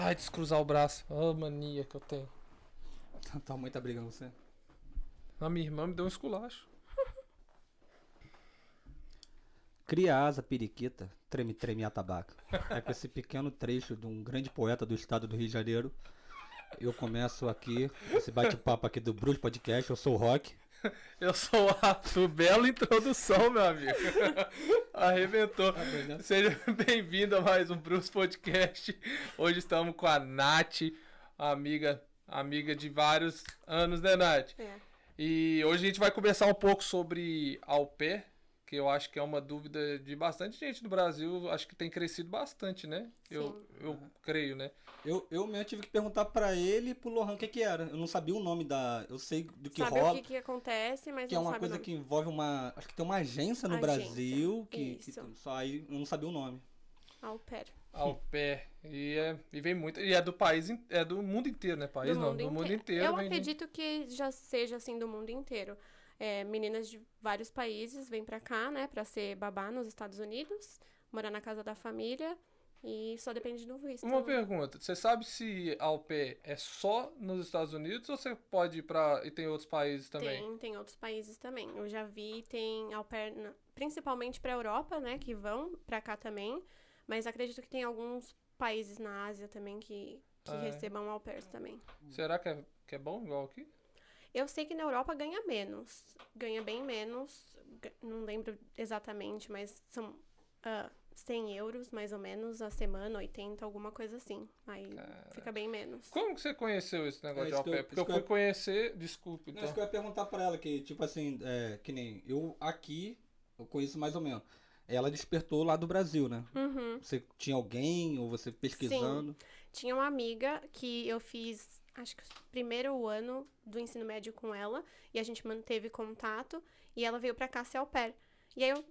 Ai, descruzar o braço. Oh, mania que eu tenho. Tua mãe tá brigando com você? A minha irmã me deu um esculacho. Cria asa, periquita, treme, treme, atabaca. É com esse pequeno trecho de um grande poeta do estado do Rio de Janeiro. Eu começo aqui, esse bate-papo aqui do Bruce Podcast. Eu sou o Rock. Eu sou o Arthur. Bela introdução, meu amigo. Arrebentou. Né? Seja bem-vindo a mais um Bruce Podcast. Hoje estamos com a Nath, amiga de vários anos, né, Nath? É. E hoje a gente vai conversar um pouco sobre au pair, que eu acho que é uma dúvida de bastante gente no Brasil. Acho que tem crescido bastante, né? Eu creio, né? Eu mesmo tive que perguntar pra ele e pro Lohan o que era. Eu não sabia o nome da... Eu sei do que Sabe rola. o que acontece, mas Que é não uma sabe coisa o nome. que envolve uma... Acho que tem uma agência no Agência, Brasil que isso. só aí eu não sabia o nome. Au pair. Au pair. E vem muito. E é do país, é do mundo inteiro, né? País não, do mundo inteiro. Eu vem acredito que já seja assim do mundo inteiro. Meninas de vários países vêm pra cá, né, pra ser babá nos Estados Unidos, morar na casa da família e só depende do visto. Uma pergunta, você sabe se au pair é só nos Estados Unidos ou você pode ir pra... e tem outros países também? Tem outros países também. Eu já vi, tem au pair, principalmente pra Europa, né, que vão pra cá também, mas acredito que tem alguns países na Ásia também que recebam au pairs também. Será que é bom igual aqui? Eu sei que na Europa ganha menos. Ganha bem menos. Não lembro exatamente, mas são 100 euros, mais ou menos, a semana, 80, alguma coisa assim. Aí fica bem menos. Como que você conheceu esse negócio de isso au que pair? eu- Porque eu isso que fui eu- conhecer... Desculpe, Não, então. isso que eu ia perguntar pra ela, que tipo assim, que nem eu aqui, eu conheço mais ou menos. Ela despertou lá do Brasil, né? Uhum. Você tinha alguém, ou você pesquisando? Sim. Tinha uma amiga que eu fiz, acho que o primeiro ano do ensino médio com ela, e a gente manteve contato, e ela veio pra cá ser au pair. E aí eu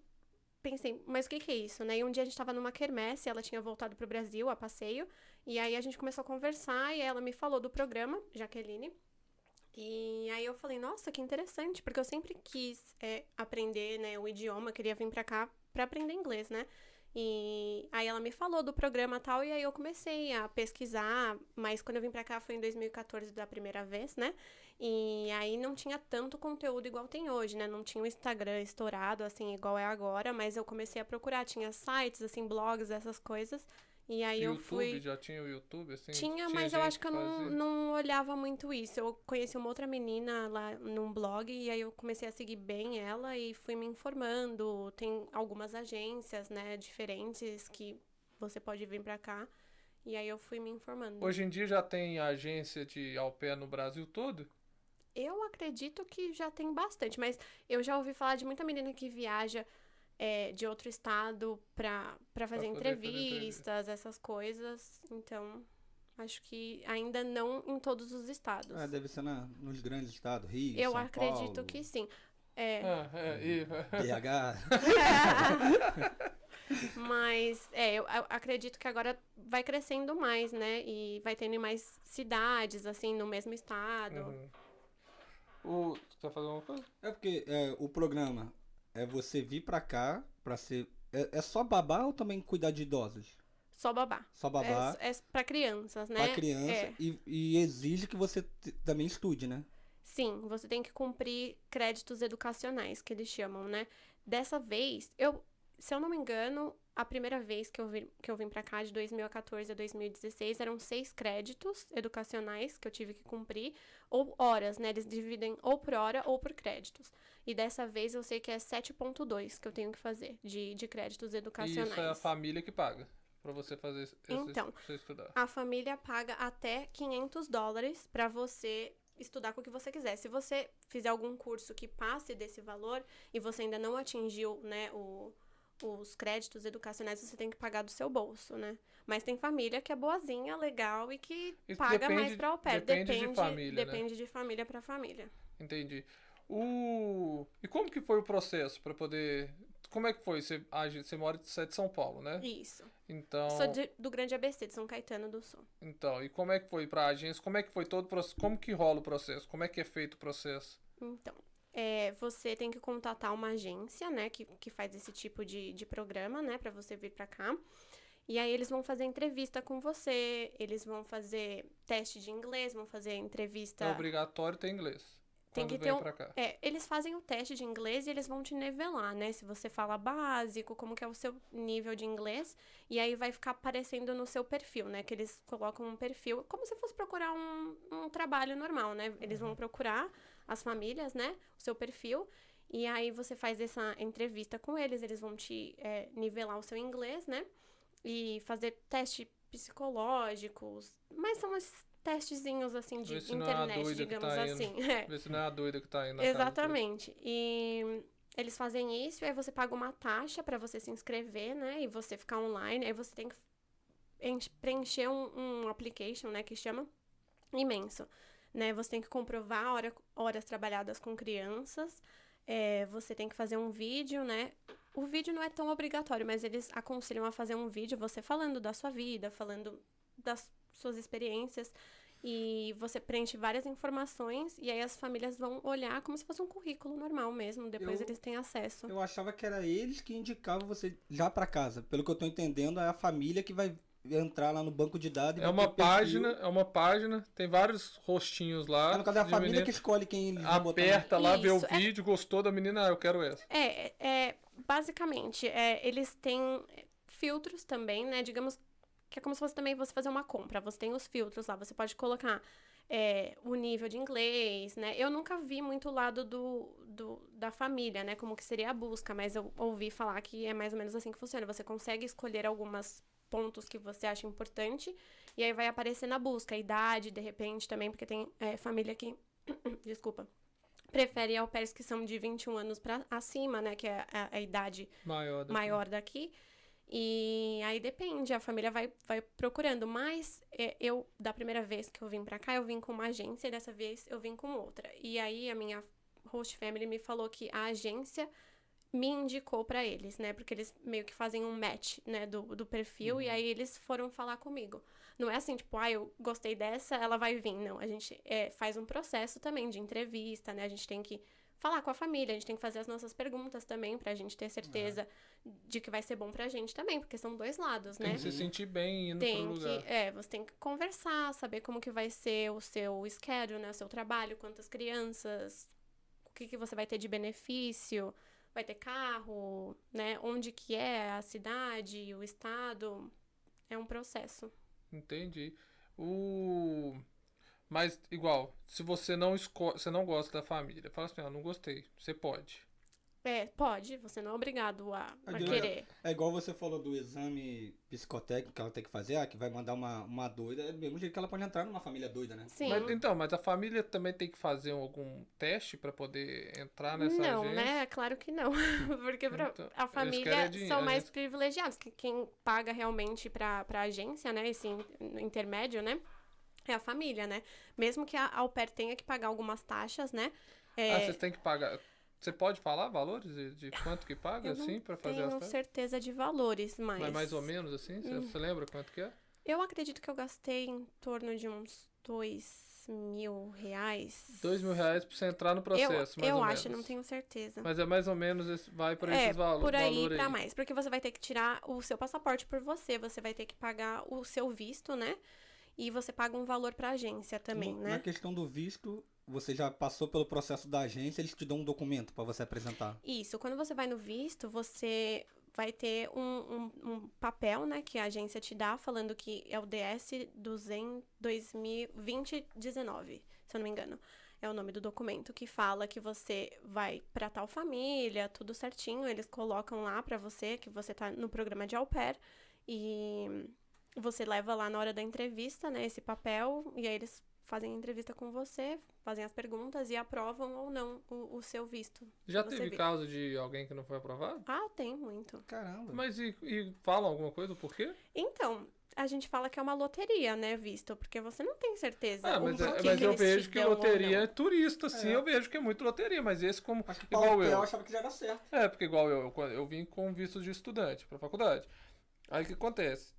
pensei, mas o que é isso, né? E um dia a gente tava numa quermesse, ela tinha voltado pro Brasil a passeio, e aí a gente começou a conversar, e ela me falou do programa, Jaqueline. E aí eu falei, nossa, que interessante, porque eu sempre quis aprender, né, o idioma, eu queria vir pra cá pra aprender inglês, né? E aí ela me falou do programa e tal, e aí eu comecei a pesquisar, mas quando eu vim pra cá foi em 2014 da primeira vez, né? E aí não tinha tanto conteúdo igual tem hoje, né? Não tinha o Instagram estourado, assim, igual é agora, mas eu comecei a procurar, tinha sites, assim, blogs, essas coisas, e aí eu YouTube, fui... já tinha o YouTube, assim? Tinha, mas eu gente acho que eu fazia? não olhava muito isso. Eu conheci uma outra menina lá num blog e aí eu comecei a seguir bem ela e fui me informando. Tem algumas agências, né, diferentes que você pode vir pra cá. E aí eu fui me informando. Hoje em dia já tem agência de au pair no Brasil todo? Eu acredito que já tem bastante, mas eu já ouvi falar de muita menina que viaja de outro estado pra fazer poder fazer entrevistas, essas coisas. Então... Acho que ainda não em todos os estados. Deve ser nos grandes estados, Rio, Eu São acredito Paulo, que sim. BH. Mas eu acredito que agora vai crescendo mais, né? E vai tendo em mais cidades, assim, no mesmo estado. Você tá fazendo uma coisa? É porque o programa é você vir pra cá pra ser... É só babá ou também cuidar de idosos? Só babá. Só babá. É pra crianças, né? Pra criança e exige que você também estude, né? Sim, você tem que cumprir créditos educacionais, que eles chamam, né? Dessa vez, se eu não me engano, a primeira vez que eu vim pra cá, de 2014 a 2016, eram 6 créditos educacionais que eu tive que cumprir, ou horas, né? Eles dividem ou por hora ou por créditos. E dessa vez eu sei que é 7,2 que eu tenho que fazer de créditos E educacionais. isso é a família que paga pra você fazer Então, pra você estudar. a família paga até $500 pra você estudar com o que você quiser. Se você fizer algum curso que passe desse valor e você ainda não atingiu, né, os créditos educacionais, você tem que pagar do seu bolso, né? Mas tem família que é boazinha, legal e que Isso paga mais pra au pair. depende de família, né? Depende de família pra família. Entendi. E como que foi o processo pra poder... Como é que foi? Você mora de São Paulo, né? Isso. Então... Sou do Grande ABC, de São Caetano do Sul. Então, e como é que foi pra agência? Como é que foi todo o processo? Como que rola o processo? Como é que é feito o processo? Então, você tem que contatar uma agência, né, que faz esse tipo de programa, né, pra você vir pra cá. E aí eles vão fazer entrevista com você, eles vão fazer teste de inglês, vão fazer entrevista... É obrigatório ter inglês. Tem Quando que ter vem pra cá. eles fazem o teste de inglês e eles vão te nivelar, né? Se você fala básico, como que é o seu nível de inglês. E aí vai ficar aparecendo no seu perfil, né? Que eles colocam um perfil, como se fosse procurar um trabalho normal, né? Eles vão procurar as famílias, né? O seu perfil. E aí você faz essa entrevista com eles, eles vão te nivelar o seu inglês, né? E fazer testes psicológicos. Mas são esses testezinhos, assim, de internet, digamos assim. Vê se não é a doida que tá indo na Exatamente. E eles fazem isso, e aí você paga uma taxa pra você se inscrever, né? E você ficar online. Aí você tem que preencher um application, né? Que chama imenso. Né? Você tem que comprovar horas trabalhadas com crianças. Você tem que fazer um vídeo, né? O vídeo não é tão obrigatório, mas eles aconselham a fazer um vídeo, você falando da sua vida, falando das suas experiências, e você preenche várias informações, e aí as famílias vão olhar como se fosse um currículo normal mesmo, depois eles têm acesso. Eu achava que era eles que indicavam você já pra casa. Pelo que eu tô entendendo, é a família que vai entrar lá no banco de dados. É uma página, tem vários rostinhos lá. No caso, é a família que escolhe quem eles vão botar. Aperta lá, vê o vídeo, gostou da menina, eu quero essa. Basicamente, eles têm filtros também, né, digamos que é como se fosse também você fazer uma compra. Você tem os filtros lá, você pode colocar o nível de inglês, né? Eu nunca vi muito o lado da família, né? Como que seria a busca, mas eu ouvi falar que é mais ou menos assim que funciona. Você consegue escolher alguns pontos que você acha importante, e aí vai aparecer na busca, a idade, de repente, também, porque tem família que, desculpa, prefere au pairs que são de 21 anos pra acima, né? Que é a idade maior daqui. E aí depende, a família vai procurando. Mas da primeira vez que eu vim pra cá, eu vim com uma agência, e dessa vez eu vim com outra. E aí a minha host family me falou que a agência me indicou pra eles, né? Porque eles meio que fazem um match, né, do perfil, e aí eles foram falar comigo. Não é assim, tipo, eu gostei dessa, ela vai vir. Não, a gente faz um processo também de entrevista, né? A gente tem que falar com a família, a gente tem que fazer as nossas perguntas também, pra gente ter certeza de que vai ser bom pra gente também, porque são dois lados, né? Tem que se sentir bem indo pro lugar. Você tem que conversar, saber como que vai ser o seu schedule, né? O seu trabalho, quantas crianças, o que você vai ter de benefício, vai ter carro, né? Onde que é a cidade, o estado. É um processo. Entendi. Mas, igual, se você você não gosta da família, fala assim, não gostei, você pode. Pode, você não é obrigado a querer. É igual você falou do exame psicotécnico que ela tem que fazer, que vai mandar uma doida, é do mesmo jeito que ela pode entrar numa família doida, né? Sim. Mas a família também tem que fazer algum teste pra poder entrar nessa agência? Não, né? Claro que não. Porque a família são mais privilegiados. Que quem paga realmente pra agência, né? Esse intermédio, né? É a família, né? Mesmo que a au pair tenha que pagar algumas taxas, né? Vocês têm que pagar. Você pode falar valores de quanto que paga, assim, pra fazer as testes? Eu não tenho certeza de valores, mas... Mas mais ou menos, assim? Você lembra quanto que é? Eu acredito que eu gastei em torno de uns R$2.000. R$2.000 pra você entrar no processo, mais ou menos. Eu acho, não tenho certeza. Mas é mais ou menos, vai pra esses valores. Por aí pra mais. Porque você vai ter que tirar o seu passaporte por você vai ter que pagar o seu visto, né? E você paga um valor pra agência também, né? Na questão do visto, você já passou pelo processo da agência, eles te dão um documento pra você apresentar. Isso, quando você vai no visto, você vai ter um papel, né, que a agência te dá, falando que é o DS 2019, se eu não me engano. É o nome do documento, que fala que você vai pra tal família, tudo certinho. Eles colocam lá pra você, que você tá no programa de au pair, e você leva lá na hora da entrevista, né, esse papel, e aí eles fazem a entrevista com você, fazem as perguntas e aprovam ou não o seu visto. Já teve caso de alguém que não foi aprovado? Tem muito. Caramba. Mas e falam alguma coisa do porquê? Então, a gente fala que é uma loteria, né, visto? Porque você não tem certeza. Mas eu vejo que loteria é turista, sim, eu vejo que é muito loteria, mas esse como... Acho que igual eu achava que já era certo. Porque igual eu vim com visto de estudante pra faculdade. Aí o que acontece?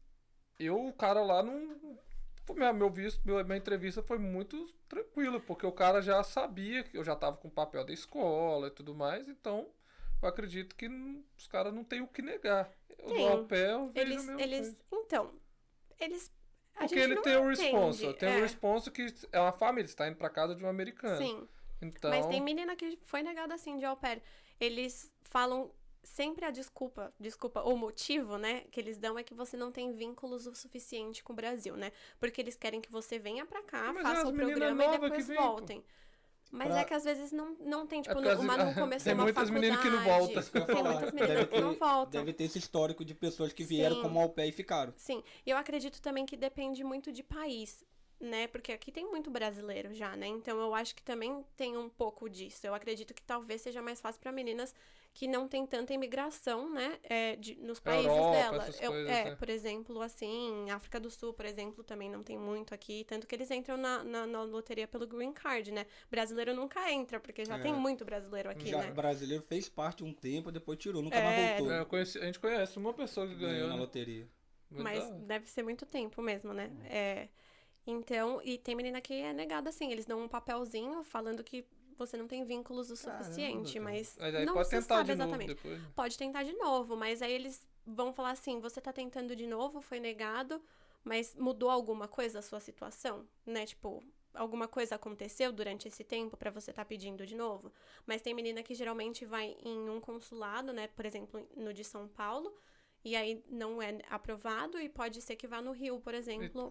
O cara lá não... Meu visto, minha entrevista foi muito tranquila, porque o cara já sabia que eu já tava com o papel da escola e tudo mais, então eu acredito que os caras não têm o que negar. O do Tem. au pair, eu vejo a mesma coisa. Então, eles... a Porque gente ele não tem o entende. responsa. Tem o responsa que é uma família, está indo pra casa de um americano. Sim. Então, Mas tem menina que foi negada assim de au pair. Eles falam sempre a desculpa, o motivo, né, que eles dão é que você não tem vínculos o suficiente com o Brasil, né? Porque eles querem que você venha pra cá, Mas faça as o meninas programa e novas depois que vêm, pô. voltem. Mas é que às vezes não tem, tipo, porque uma não começou tem uma muitas faculdade. meninas que não voltam. Isso que eu ia Tem falar. muitas meninas que não voltam. Deve ter esse histórico de pessoas que vieram Sim. como au pair e ficaram. Sim, e eu acredito também que depende muito de país, né? Porque aqui tem muito brasileiro já, né? Então eu acho que também tem um pouco disso. Eu acredito que talvez seja mais fácil para meninas que não tem tanta imigração, né? Nos países Europa, dela. essas coisas, né? Por exemplo, assim, África do Sul, por exemplo, também não tem muito aqui. Tanto que eles entram na loteria pelo Green Card, né? Brasileiro nunca entra, porque já tem muito brasileiro aqui, Já né? o brasileiro fez parte um tempo, depois tirou, nunca mais voltou A gente conhece uma pessoa que ganhou ganhou, na né? loteria. Mas deve ser muito tempo mesmo, né? Então, e tem menina que é negada assim, eles dão um papelzinho falando que você não tem vínculos o suficiente, cara. mas aí não pode se tentar sabe de novo exatamente. depois. Pode tentar de novo, mas aí eles vão falar assim, você tá tentando de novo, foi negado, mas mudou alguma coisa a sua situação, né? Tipo, alguma coisa aconteceu durante esse tempo pra você tá pedindo de novo? Mas tem menina que geralmente vai em um consulado, né? Por exemplo, no de São Paulo, e aí não é aprovado e pode ser que vá no Rio, por exemplo,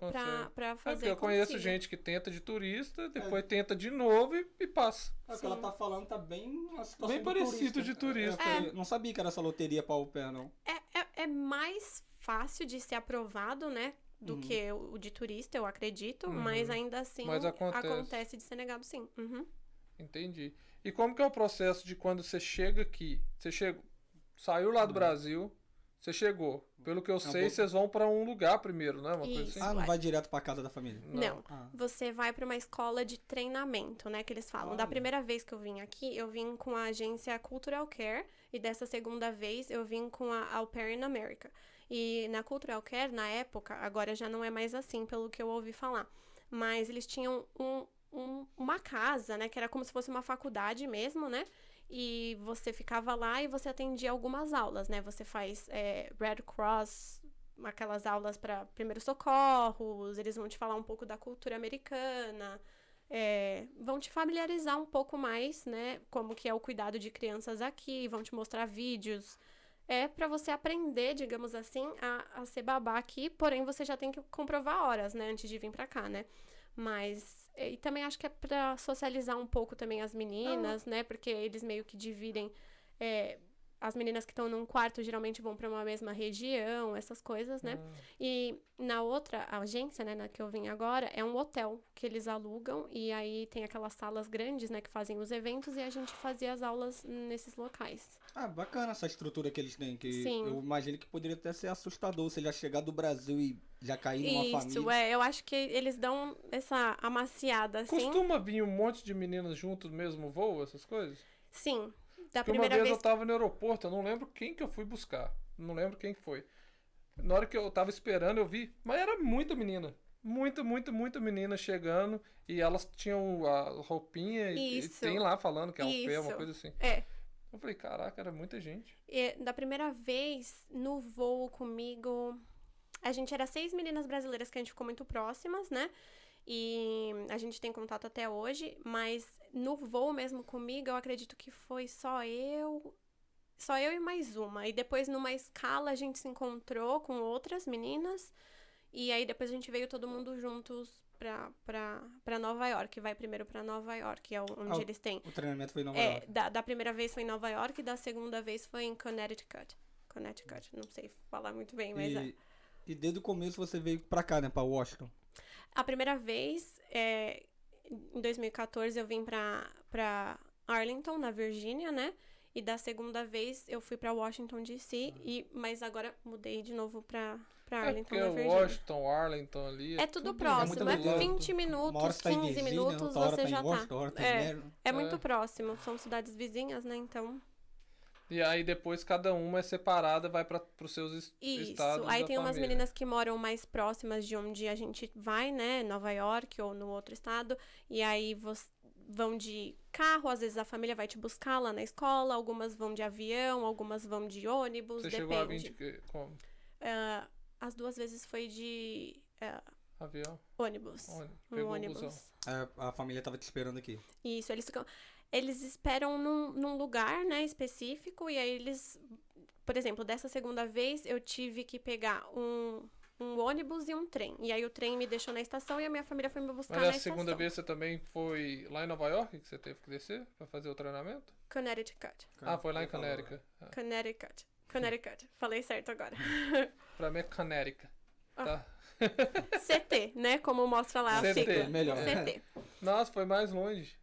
pra fazer. Porque eu conheço consiga. gente que tenta de turista, depois tenta de novo e passa. O que ela tá falando tá bem uma situação Bem de parecido de turista. Não sabia que era essa loteria pra au pair, não. É mais fácil de ser aprovado, né? Do que o de turista, eu acredito. Mas ainda assim Mas acontece de ser negado, sim. Uhum. Entendi. E como que é o processo de quando você chega aqui? Saiu lá do Brasil, você chegou. Pelo que eu sei, vocês vão pra um lugar primeiro, né? Uma coisa Isso. assim. Ah, não vai direto pra casa da família? Não. Ah. Você vai pra uma escola de treinamento, né? Que eles falam. Da primeira vez que eu vim aqui, eu vim com a agência Cultural Care. E dessa segunda vez, eu vim com a Au Pair in America. E na Cultural Care, na época, agora já não é mais assim, pelo que eu ouvi falar. Mas eles tinham uma casa, né? Que era como se fosse uma faculdade mesmo, né? E você ficava lá e você atendia algumas aulas, né? Você faz Red Cross, aquelas aulas para primeiros socorros, eles vão te falar um pouco da cultura americana, vão te familiarizar um pouco mais, né? Como que é o cuidado de crianças aqui, vão te mostrar vídeos. Para você aprender, digamos assim, a ser babá aqui, porém você já tem que comprovar horas, né? Antes de vir pra cá, né? Mas, e também acho que é pra socializar um pouco também as meninas, né? Porque eles meio que dividem, as meninas que estão num quarto geralmente vão pra uma mesma região, essas coisas, né? E na outra agência, né, na que eu vim agora, é um hotel que eles alugam e aí tem aquelas salas grandes, né, que fazem os eventos e a gente fazia as aulas nesses locais. Ah, bacana essa estrutura que eles têm, que Sim. eu imagino que poderia até ser assustador você já chegar do Brasil e já cair numa família. Isso, eu acho que eles dão essa amaciada, assim. Costuma vir um monte de meninas junto do mesmo voo, essas coisas? Sim, da Porque uma primeira vez vez... eu tava no aeroporto, eu não lembro quem que eu fui buscar. Não lembro quem que foi. Na hora que eu tava esperando, eu vi, mas era muita menina. Muita menina chegando. E elas tinham a roupinha e tem lá falando que é au pair, uma coisa assim. Eu falei, caraca, era muita gente. E, da primeira vez, no voo comigo, a gente era 6 meninas brasileiras que a gente ficou muito próximas, né? E a gente tem contato até hoje, mas no voo mesmo comigo, eu acredito que foi só eu e mais uma. E depois, numa escala, a gente se encontrou com outras meninas. E aí, depois a gente veio todo mundo juntos pra Nova York. Vai primeiro pra Nova York, que é onde eles têm. O treinamento foi em Nova York. Da primeira vez foi em Nova York e da segunda vez foi em Connecticut. Não sei falar muito bem, mas E desde o começo você veio pra cá, né? Pra Washington. A primeira vez, em 2014, eu vim pra Arlington, na Virgínia, né? E da segunda vez eu fui pra Washington, D.C., mas agora mudei de novo pra Arlington, na Virgínia. Washington, Arlington ali. É tudo próximo, muito legal. 20 Uma hora minutos, você tá em 15 Virgínia, minutos, outra hora você tá já em Washington, outra hora tá em Maryland. É muito próximo, são cidades vizinhas, né? Então... E aí depois cada uma é separada, vai para os seus estados. Isso, aí da tem umas família. meninas que moram mais próximas de onde a gente vai, né? Nova York ou no outro estado. E aí vão de carro, às vezes a família vai te buscar lá na escola, algumas vão de avião, algumas vão de ônibus, Você depende. chegou a vir de quê? Como? As 2 vezes foi de Avião? ônibus. Pegou o ônibus. busão. A família tava te esperando aqui. Isso, eles esperam num lugar, né, específico, e aí eles, por exemplo, dessa segunda vez eu tive que pegar um ônibus e um trem. E aí o trem me deixou na estação e a minha família foi me buscar Mas na a estação. segunda vez você também foi lá em Nova York que você teve que descer pra fazer o treinamento? Connecticut. Ah, foi lá em Connecticut. Connecticut. Falei certo agora. Pra mim é Connecticut. Tá? CT, né? Como mostra lá a CT, sigla. melhor. CT. Nossa, foi mais longe.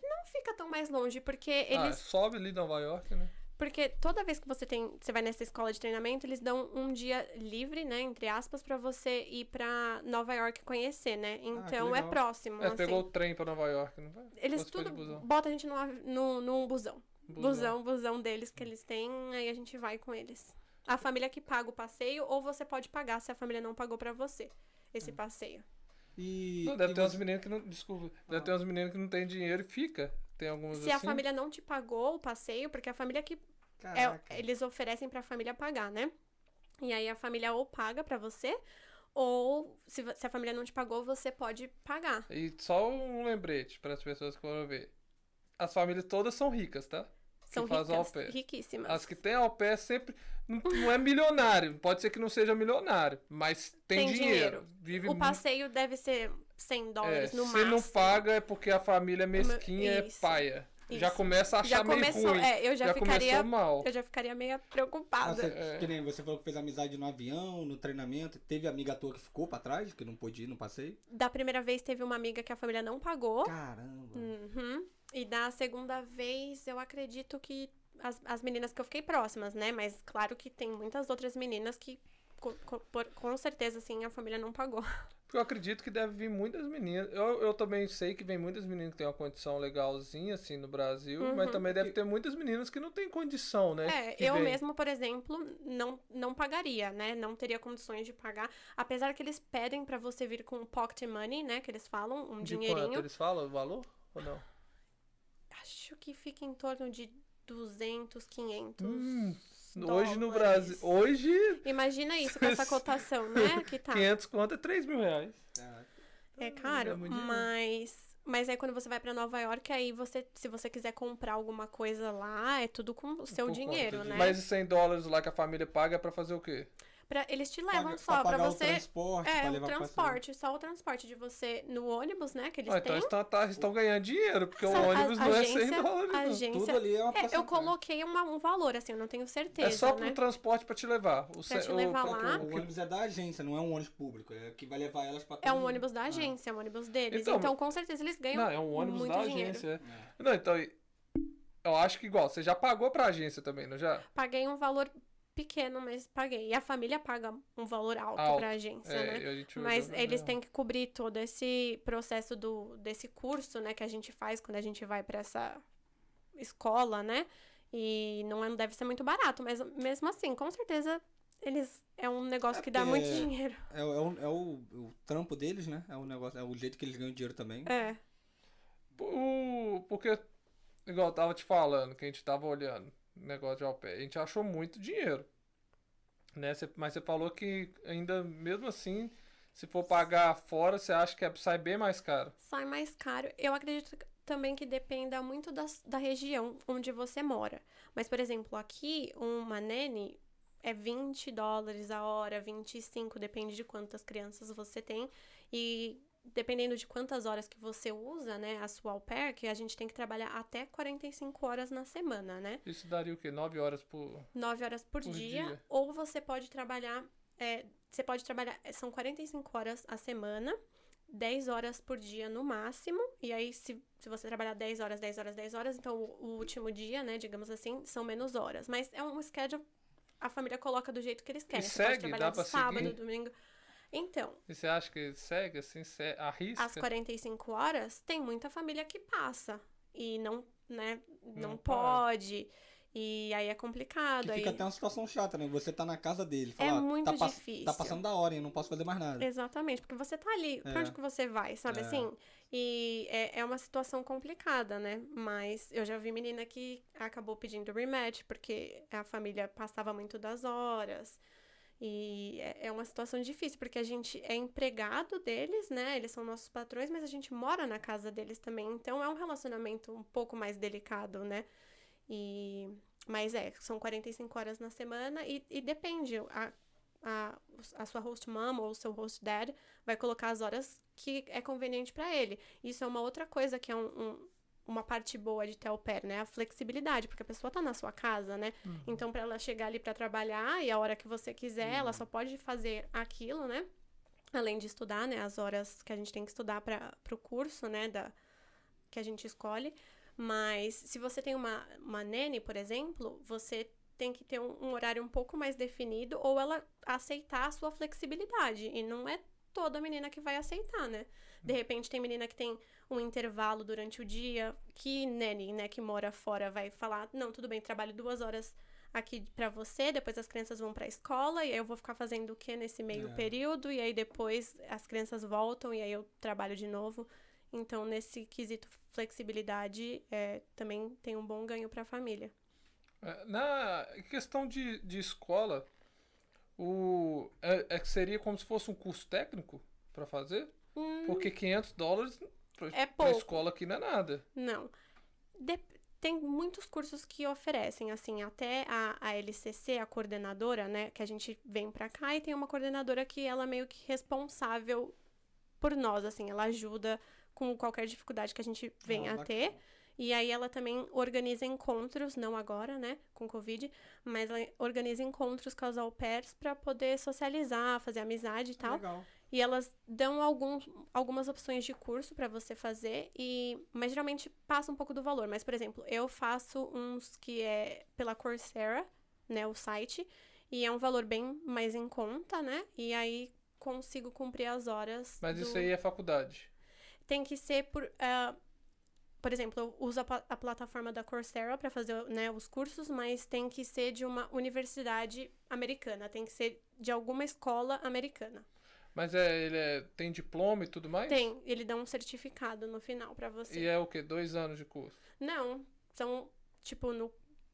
Não fica tão mais longe, porque eles... sobe ali em Nova York, né? Porque toda vez que você vai nessa escola de treinamento, eles dão um dia livre, né, entre aspas, pra você ir pra Nova York conhecer, né? Então é legal. próximo, Você assim. pegou o trem pra Nova York, não vai? Eles Ou você foi de tudo busão? botam a gente num busão. Busão deles que eles têm, aí a gente vai com eles. A família que paga o passeio, ou você pode pagar se a família não pagou pra você esse passeio. E Deve e ter uns você- meninos que não... Desculpa. Deve ter uns meninos que não tem dinheiro e fica. Tem alguns Se assim. a família não te pagou o passeio, porque a família que Caraca. eles oferecem pra família pagar, né? E aí a família ou paga pra você, ou se a família não te pagou, você pode pagar. E só um lembrete para as pessoas que foram ver. As famílias todas são ricas, tá? São que faz au ricas, pair. riquíssimas. As que têm au pair sempre... Não é milionário. Pode ser que não seja milionário. Mas tem dinheiro. Vive O muito. passeio deve ser $100 no Se máximo. não paga é porque a família mesquinha é Isso, paia. Já isso. começa a achar meio ruim. eu já começou mal. Eu já ficaria meio Ah, preocupada. que nem você falou que fez amizade no avião, no treinamento. Teve amiga tua que ficou pra trás, que não pôde ir no passeio? Da primeira vez teve uma amiga que a família não pagou. Caramba. Uhum. E da segunda vez, eu acredito que as meninas que eu fiquei próximas, né? Mas claro que tem muitas outras meninas que com certeza, assim, a família não pagou. Porque eu acredito que deve vir muitas meninas. Eu também sei que vem muitas meninas que têm uma condição legalzinha, assim, no Brasil. Mas também deve ter muitas meninas que não têm condição, né? que Eu vem. mesmo, por exemplo, não pagaria, né? Não teria condições de pagar. Apesar que eles pedem pra você vir com pocket money, né? Que eles falam, um De dinheirinho. quanto eles falam o valor? Ou não? Acho que fica em torno de 200, 500 Hoje no dólares. Brasil. Hoje, Imagina isso com essa cotação, né? Que tá. 500 conto é 3 mil reais. Caraca. É caro, É muito dinheiro. mas aí quando você vai pra Nova York, aí se você quiser comprar alguma coisa lá, é tudo com o seu Por dinheiro, conta de- né? Mas os $100 lá que a família paga é pra fazer o quê? Eles te levam Paga- só pra pagar você. o transporte, pra O levar pro transporte, só o transporte de você no ônibus, né? Que eles Ah, então têm. eles estão ganhando dinheiro, porque o Essa- ônibus a não agência- é $100. a não. agência- Tudo ali é uma eu porcentagem. coloquei um valor, assim, eu não tenho certeza, É só pro né? transporte pra te levar. Pra te levar lá. O ônibus é da agência, não é um ônibus público. É que vai levar elas pra É um todo- ônibus da agência, é um ônibus deles. Então, Então, com certeza, eles ganham Não, é um ônibus muito da dinheiro. agência. Não, então, eu acho que igual, você já pagou pra agência também, não já? Paguei um valor pequeno, mas paguei. E a família paga um valor alto Alto. pra agência, É, né? a gente Mas usa- eles têm que cobrir todo esse processo desse curso, né, que a gente faz quando a gente vai pra essa escola, né? E não deve ser muito barato, mas mesmo assim, com certeza, é um negócio que dá porque muito dinheiro. O trampo deles, né? É o negócio, é o jeito que eles ganham dinheiro também. É. Porque, igual eu tava te falando, que a gente tava olhando o negócio de au pair, a gente achou muito dinheiro. Né? Mas você falou que ainda, mesmo assim, se for pagar fora, você acha que sai bem mais caro. Sai mais caro. Eu acredito também que dependa muito da região onde você mora. Mas, por exemplo, aqui, uma nanny é $20 a hora, 25, depende de quantas crianças você tem. E dependendo de quantas horas que você usa, né, a sua au pair, que a gente tem que trabalhar até 45 horas na semana, né? Isso daria o quê? 9 horas por... 9 horas por dia. Ou você pode trabalhar... são 45 horas a semana, 10 horas por dia no máximo. E aí, se você trabalhar 10 horas, 10 horas, 10 horas, então o último dia, né, digamos assim, são menos horas. Mas é um schedule, a família coloca do jeito que eles querem. Você pode segue? trabalhar Dá de pra sábado, seguir? domingo. Então, E você acha que segue, assim, arrisca? às 45 horas, tem muita família que passa. E não, né, não Não pode. E aí é complicado. Que aí... fica até uma situação chata, né? Você tá na casa dele, É fala, muito tá difícil. tá passando da hora, eu não posso fazer mais nada. Exatamente, porque você tá ali, pra onde que você vai, sabe assim? E é uma situação complicada, né? Mas eu já vi menina que acabou pedindo rematch, porque a família passava muito das horas. E é uma situação difícil, porque a gente é empregado deles, né? Eles são nossos patrões, mas a gente mora na casa deles também. Então é um relacionamento um pouco mais delicado, né? Mas são 45 horas na semana e depende. A sua host mom ou o seu host dad vai colocar as horas que é conveniente para ele. Isso é uma outra coisa que é uma parte boa de ter au pair, né? A flexibilidade, porque a pessoa tá na sua casa, né? Então, para ela chegar ali para trabalhar e a hora que você quiser, ela só pode fazer aquilo, né? Além de estudar, né? As horas que a gente tem que estudar para o curso, né? Que a gente escolhe. Mas se você tem uma nanny, por exemplo, você tem que ter um horário um pouco mais definido ou ela aceitar a sua flexibilidade. E não é toda menina que vai aceitar, né? De repente tem menina que tem um intervalo durante o dia, que nanny, né, que mora fora vai falar, não, tudo bem, trabalho 2 horas aqui pra você, depois as crianças vão pra escola, e aí eu vou ficar fazendo o que nesse meio período, e aí depois as crianças voltam, e aí eu trabalho de novo. Então, nesse quesito flexibilidade, também tem um bom ganho pra família. Na questão de escola, que seria como se fosse um curso técnico pra fazer? Porque $500 É pra pouco. escola aqui não é nada. Não. Tem muitos cursos que oferecem, assim, até a LCC, a coordenadora, né, que a gente vem pra cá, e tem uma coordenadora que ela é meio que responsável por nós, assim, ela ajuda com qualquer dificuldade que a gente venha a ter. E aí ela também organiza encontros, não agora, né, com Covid, mas ela organiza encontros com as au pairs pra poder socializar, fazer amizade e tal. Legal. E elas dão algumas opções de curso pra você fazer, mas geralmente passa um pouco do valor. Mas, por exemplo, eu faço uns que é pela Coursera, né, o site, e é um valor bem mais em conta, né, e aí consigo cumprir as horas. Mas isso aí é faculdade. Tem que ser por exemplo, eu uso a plataforma da Coursera para fazer, né, os cursos, mas tem que ser de uma universidade americana, tem que ser de alguma escola americana. Mas tem diploma e tudo mais? Tem, ele dá um certificado no final pra você. E é o quê? 2 anos de curso? Não, são, tipo,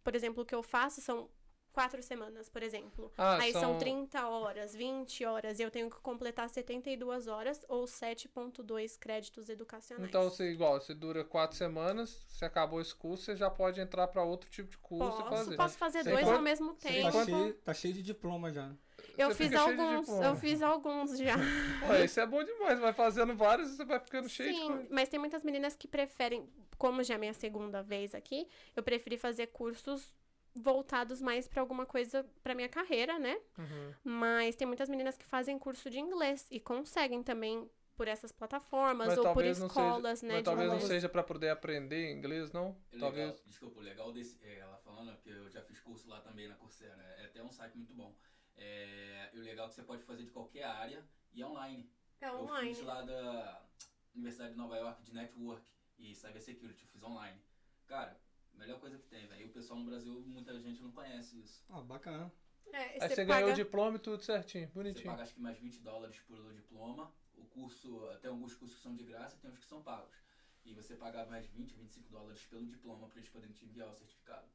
por exemplo, o que eu faço são 4 semanas, por exemplo. Aí são 30 horas, 20 horas, e eu tenho que completar 72 horas ou 7,2 créditos educacionais. Então, você dura 4 semanas, você acabou esse curso, você já pode entrar pra outro tipo de curso e fazer. Posso fazer 2 ao mesmo tempo. Tá cheio de diploma já. Eu fiz alguns já. Ué, isso é bom demais, vai fazendo vários e você vai ficando cheio de coisa. Sim, mas tem muitas meninas que preferem, como já é minha segunda vez aqui, eu preferi fazer cursos voltados mais pra alguma coisa pra minha carreira, né? Mas tem muitas meninas que fazem curso de inglês e conseguem também por essas plataformas ou por escolas, né? Mas talvez não seja pra poder aprender inglês, não? Talvez. Desculpa, o legal ela falando, porque eu já fiz curso lá também na Coursera, é até um site muito bom. E o legal é que você pode fazer de qualquer área e é online. online. Eu fiz lá da Universidade de Nova York de Network e Cybersecurity, eu fiz online. Cara, melhor coisa que tem, velho. E o pessoal no Brasil, muita gente não conhece isso. Bacana. Aí você ganhou o diploma e tudo certinho, bonitinho. Você paga acho que mais $20 por diploma. O curso, tem alguns cursos que são de graça e tem uns que são pagos. E você paga mais $20, $25 pelo diploma pra eles poderem te enviar o certificado.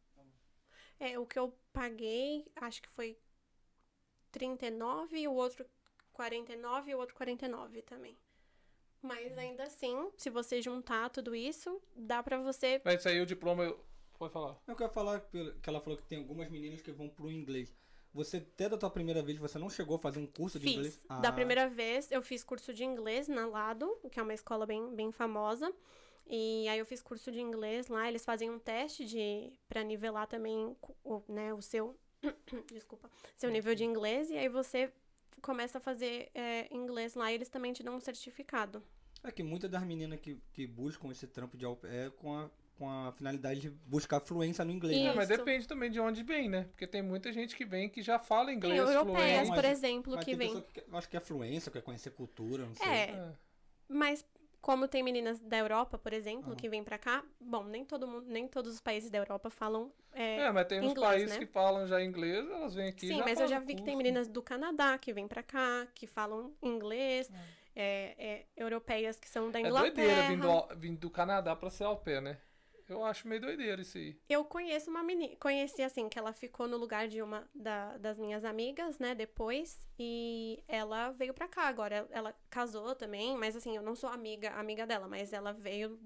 O que eu paguei, acho que foi 39 e o outro 49 e o outro 49 também. Mas ainda assim, se você juntar tudo isso, dá pra você... Mas isso aí o diploma... Pode falar. Eu quero falar que ela falou que tem algumas meninas que vão pro inglês. Você, até da tua primeira vez, você não chegou a fazer um curso de inglês? Da primeira vez, eu fiz curso de inglês na Lado, que é uma escola bem famosa. E aí eu fiz curso de inglês lá. Eles fazem um teste pra nivelar também o seu... Desculpa. Seu nível de inglês. E aí você começa a fazer inglês lá e eles também te dão um certificado. É que muitas das meninas que buscam esse trampo de au pair com a finalidade de buscar fluência no inglês. Isso. Mas depende também de onde vem, né? Porque tem muita gente que vem que já fala inglês tem europeias, fluente. por exemplo, mas que vem. Acho que é fluência, quer conhecer cultura, não sei. Mas Como tem meninas da Europa, por exemplo, que vêm pra cá, bom, nem todos os países da Europa falam Mas tem uns inglês, países né? que falam já inglês, elas vêm aqui e Sim, já mas eu já fazem vi que curso. tem meninas do Canadá que vêm pra cá, que falam inglês, europeias que são da É doideira Inglaterra. vindo do Canadá pra ser au pair, né? Eu acho meio doideira isso aí. Eu conheço uma menina, conheci assim, que ela ficou no lugar de uma das minhas amigas, né, depois, e ela veio pra cá agora. Ela casou também, mas assim, eu não sou amiga dela, mas ela veio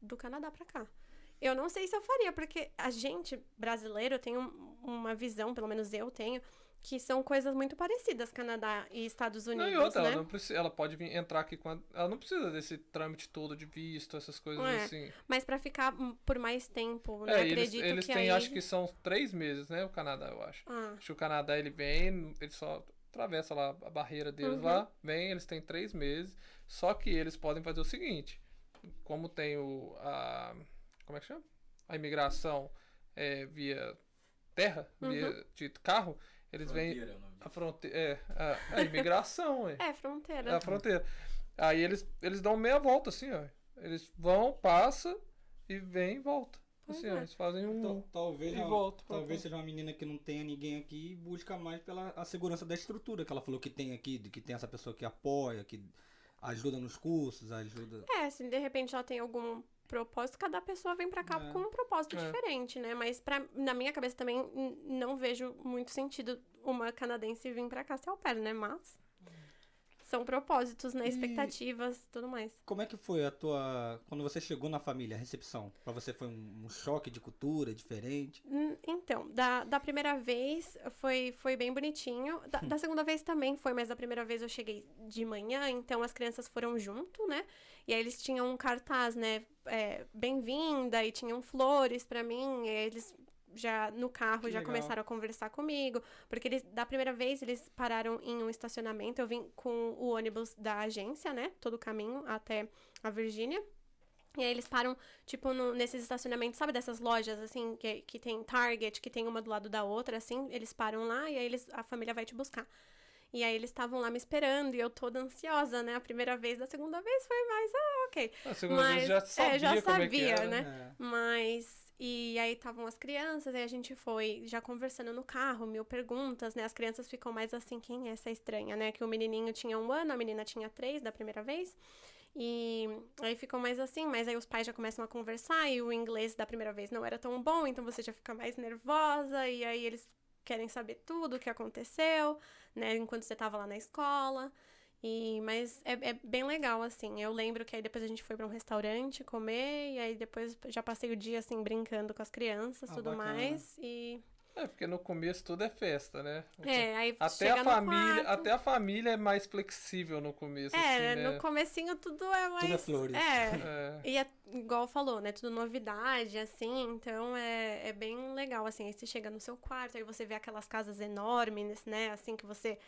do Canadá pra cá. Eu não sei se eu faria, porque a gente, brasileiro, tem uma visão, pelo menos eu tenho, que são coisas muito parecidas, Canadá e Estados Não, Unidos, e outra, né? ela, não precisa, ela pode vir entrar aqui ela não precisa desse trâmite todo de visto, essas coisas assim. Mas pra ficar por mais tempo, né? Eles Acredito que têm, aí... acho que são 3 meses, né? O Canadá, eu acho. Acho que o Canadá, ele vem, ele só atravessa lá a barreira deles lá, vem, eles têm 3 meses, só que eles podem fazer o seguinte, como tem como é que chama? A imigração via terra, via de carro, eles vêm... Fronteira é o nome disso. A fronteira, a imigração, fronteira. É a fronteira. Aí eles dão meia volta, assim, ó. Eles vão, passa e vem e volta. Assim, ó, eles fazem Então, talvez e volta. talvez seja uma menina que não tenha ninguém aqui e busca mais pela a segurança da estrutura que ela falou que tem aqui, que tem essa pessoa que apoia, que ajuda nos cursos, ajuda... Se de repente ela tem algum propósito, cada pessoa vem pra cá com um propósito diferente, né? Mas na minha cabeça também não vejo muito sentido uma canadense vir pra cá ser au pair, né? Mas são propósitos, né? Expectativas, tudo mais. Como é que foi quando você chegou na família, a recepção? Pra você foi um choque de cultura diferente? Então, da primeira vez foi bem bonitinho. Da segunda vez também foi, mas da primeira vez eu cheguei de manhã, então as crianças foram junto, né? E aí eles tinham um cartaz, né? Bem-vinda, e tinham flores pra mim, e aí eles já no carro já começaram a conversar comigo, porque da primeira vez eles pararam em um estacionamento, eu vim com o ônibus da agência, né? Todo o caminho até a Virgínia. E aí eles param, tipo, nesses estacionamentos, sabe, dessas lojas, assim, que tem Target, que tem uma do lado da outra, assim, eles param lá e aí a família vai te buscar. E aí eles estavam lá me esperando e eu toda ansiosa, né? A primeira vez, da segunda vez foi mais, ok. A segunda vez já sabia, já como é que sabia, era, né? E aí estavam as crianças, aí a gente foi já conversando no carro, 1000 perguntas, né? As crianças ficam mais assim, quem é essa estranha, né? Que o menininho tinha 1 ano, a menina tinha 3 da primeira vez. E aí ficam mais assim, mas aí os pais já começam a conversar e o inglês da primeira vez não era tão bom, então você já fica mais nervosa e aí eles querem saber tudo o que aconteceu, né, enquanto você tava lá na escola. Mas é bem legal, assim. Eu lembro que aí depois a gente foi pra um restaurante comer, e aí depois já passei o dia, assim, brincando com as crianças, tudo bacana. mais, e... porque no começo tudo é festa, né? aí Até chega no quarto. a família é mais flexível no começo, assim, né? No comecinho tudo é mais... Tudo é flores. E igual falou, né? Tudo novidade, assim, então é bem legal, assim. Aí você chega no seu quarto, aí você vê aquelas casas enormes, né? Assim, que você...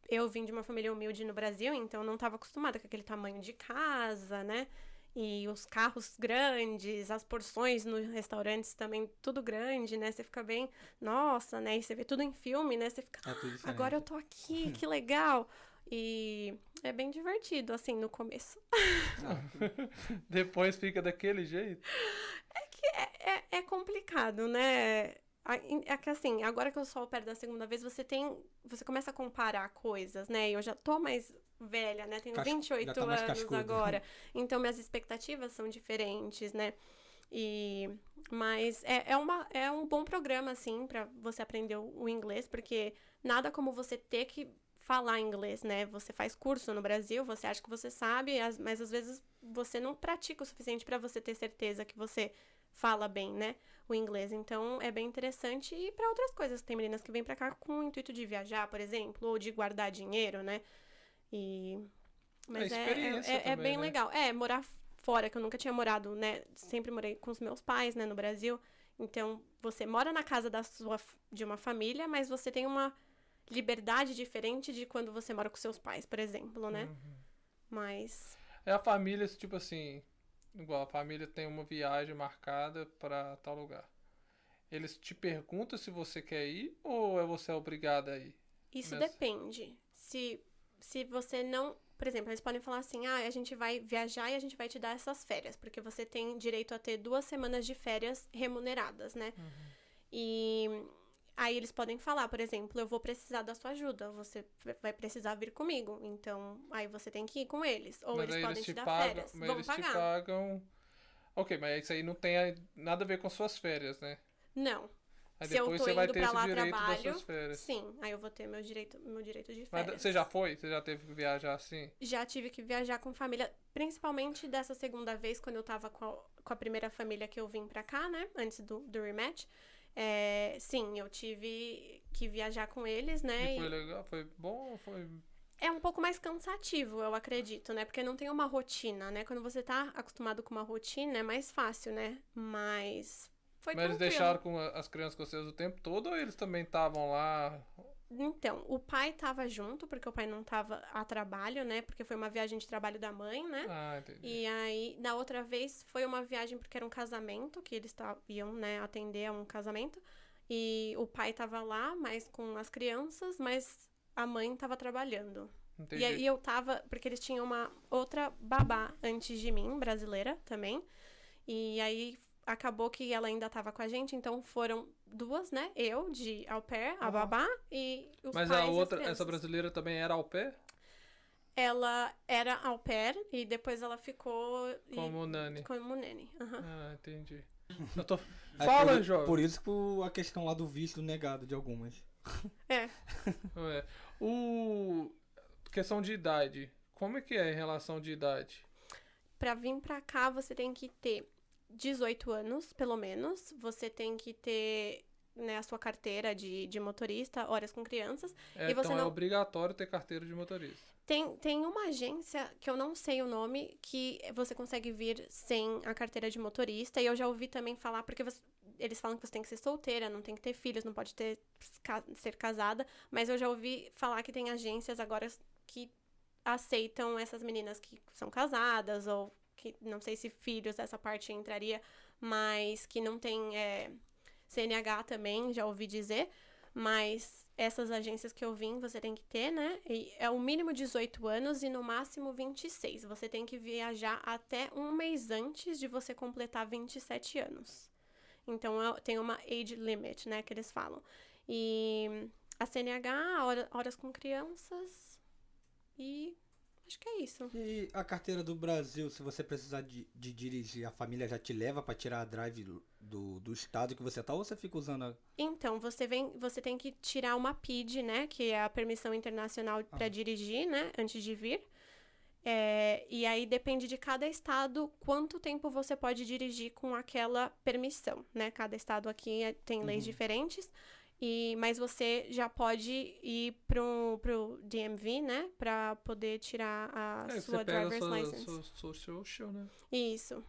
Eu vim de uma família humilde no Brasil, então não estava acostumada com aquele tamanho de casa, né? E os carros grandes, as porções nos restaurantes também, tudo grande, né? Você fica bem, nossa, né? E você vê tudo em filme, né? Você fica, agora eu tô aqui, que legal. E é bem divertido, assim, no começo. Depois fica daquele jeito. É complicado, né? É que assim, agora que eu sou au pair da segunda vez, você começa a comparar coisas, né? Eu já tô mais velha, né? Tenho 28 tá mais anos cascuda. agora. Então, minhas expectativas são diferentes, né? Mas é um bom programa, assim, pra você aprender o inglês, porque nada como você ter que falar inglês, né? Você faz curso no Brasil, você acha que você sabe, mas às vezes você não pratica o suficiente pra você ter certeza que você fala bem, né, o inglês. Então, é bem interessante. E para outras coisas, tem meninas que vêm pra cá com o intuito de viajar, por exemplo, ou de guardar dinheiro, né? Mas experiência é também, bem né? legal. Morar fora, que eu nunca tinha morado, né? Sempre morei com os meus pais, né, no Brasil. Então, você mora na casa de uma família, mas você tem uma liberdade diferente de quando você mora com seus pais, por exemplo, né? Mas... A família, tipo assim... Igual, a família tem uma viagem marcada pra tal lugar. Eles te perguntam se você quer ir ou você é obrigada a ir? Isso depende. Se se você não... Por exemplo, eles podem falar assim, a gente vai viajar e a gente vai te dar essas férias, porque você tem direito a ter 2 semanas de férias remuneradas, né? E aí eles podem falar, por exemplo, eu vou precisar da sua ajuda, você vai precisar vir comigo, então aí você tem que ir com eles. Ou Mas eles aí podem eles te dar pagam, férias, mas vão eles pagar. te pagam... Ok, mas isso aí não tem nada a ver com suas férias, né? Não. Aí Se eu depois tô você vai indo ter pra esse lá a direito das trabalho, suas férias. sim, aí eu vou ter meu direito de Mas férias. você já foi? Você já teve que viajar assim? Já tive que viajar com família, principalmente dessa segunda vez, quando eu tava com a primeira família que eu vim pra cá, né? Antes do rematch. Sim, eu tive que viajar com eles, né? E foi legal? Foi bom? Foi... É um pouco mais cansativo, eu acredito, né? Porque não tem uma rotina, né? Quando você tá acostumado com uma rotina, é mais fácil, né? Mas foi Mas eles tranquilo. deixaram com as crianças com vocês o tempo todo ou eles também estavam lá? Então, o pai tava junto, porque o pai não tava a trabalho, né? Porque foi uma viagem de trabalho da mãe, né? Ah, entendi. E aí, na outra vez, foi uma viagem porque era um casamento, que eles iam, né, atender a um casamento. E o pai tava lá, mas com as crianças, mas a mãe tava trabalhando. Entendi. E aí eu tava, porque eles tinham uma outra babá antes de mim, brasileira também. E aí acabou que ela ainda tava com a gente, então foram 2, né? Eu, de au pair, a babá, e os Mas pais a e as outra, crianças. essa brasileira também era au pair? Ela era au pair e depois ela ficou... Como nani. Como nani, aham. Ah, entendi. Eu tô... Aí Fala, por, jovem. Por isso que a questão lá do visto negado de algumas. Ué. Questão de idade. Como é que é em relação de idade? Pra vir pra cá, você tem que ter 18 anos, pelo menos. Você tem que ter, né, a sua carteira de motorista, horas com crianças. E você Então é não... obrigatório ter carteira de motorista. Tem uma agência, que eu não sei o nome, que você consegue vir sem a carteira de motorista. E eu já ouvi também falar, porque eles falam que você tem que ser solteira, não tem que ter filhos, não pode ser casada. Mas eu já ouvi falar que tem agências agora que aceitam essas meninas que são casadas, ou que não sei se filhos, essa parte entraria, mas que não tem CNH também, já ouvi dizer. Mas essas agências que eu vim, você tem que ter, né? E é o mínimo 18 anos e no máximo 26. Você tem que viajar até um mês antes de você completar 27 anos. Então, tem uma age limit, né? Que eles falam. E a CNH, horas com crianças e... acho que é isso. E a carteira do Brasil, se você precisar de dirigir, a família já te leva pra tirar a drive do estado que você tá, ou você fica usando a... Então, você tem que tirar uma PID, né? Que é a permissão internacional para dirigir, né? Antes de vir. E aí depende de cada estado quanto tempo você pode dirigir com aquela permissão, né? Cada estado aqui tem leis diferentes. Mas você já pode ir pro DMV, né? Pra poder tirar a sua driver's license. Você pega o social, né? Isso.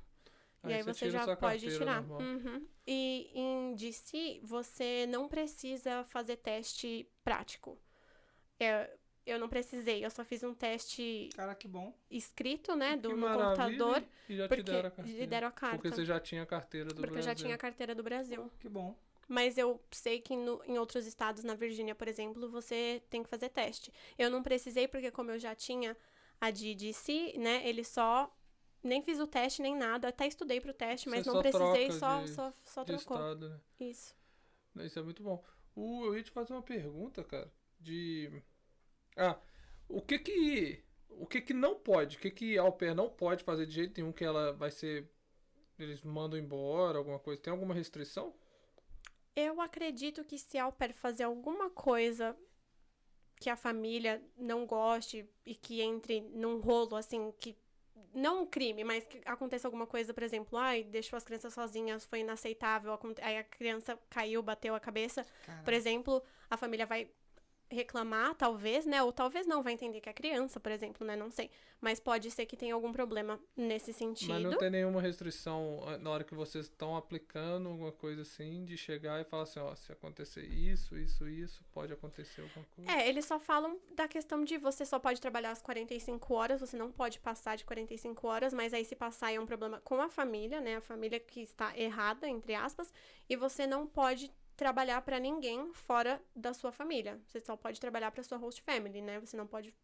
E aí você tira já sua pode carteira tirar. normal. Uhum. E em DC, você não precisa fazer teste prático. Eu não precisei, eu só fiz um teste Cara, que bom. escrito, né? Que No maravilha, computador. E já Porque te deram a carteira. lhe deram a carta. Porque você já tinha a carteira do Porque Brasil. eu já tinha a carteira do Brasil. Que bom. Mas eu sei que em outros estados, na Virgínia, por exemplo, você tem que fazer teste. Eu não precisei, porque como eu já tinha a de DC, né, ele nem fiz o teste, nem nada. Até estudei pro teste, mas Você não só precisei, troca só de trocou. estado, né? Isso. Isso é muito bom. Eu ia te fazer uma pergunta, cara, o que não pode? O que a au pair não pode fazer de jeito nenhum, que ela vai ser... Eles mandam embora, alguma coisa? Tem alguma restrição? Eu acredito que se a au pair fazer alguma coisa que a família não goste e que entre num rolo, assim, que... Não um crime, mas que aconteça alguma coisa, por exemplo, deixou as crianças sozinhas, foi inaceitável, aí a criança caiu, bateu a cabeça. Caraca. Por exemplo, a família vai reclamar, talvez, né? Ou talvez não, vai entender que é criança, por exemplo, né? Não sei. Mas pode ser que tenha algum problema nesse sentido. Mas não tem nenhuma restrição na hora que vocês estão aplicando alguma coisa assim, de chegar e falar assim, ó, se acontecer isso, pode acontecer alguma coisa? Eles só falam da questão de você só pode trabalhar as 45 horas, você não pode passar de 45 horas, mas aí se passar é um problema com a família, né? A família que está errada, entre aspas, e você não pode trabalhar pra ninguém fora da sua família. Você só pode trabalhar pra sua host family, né? Você não pode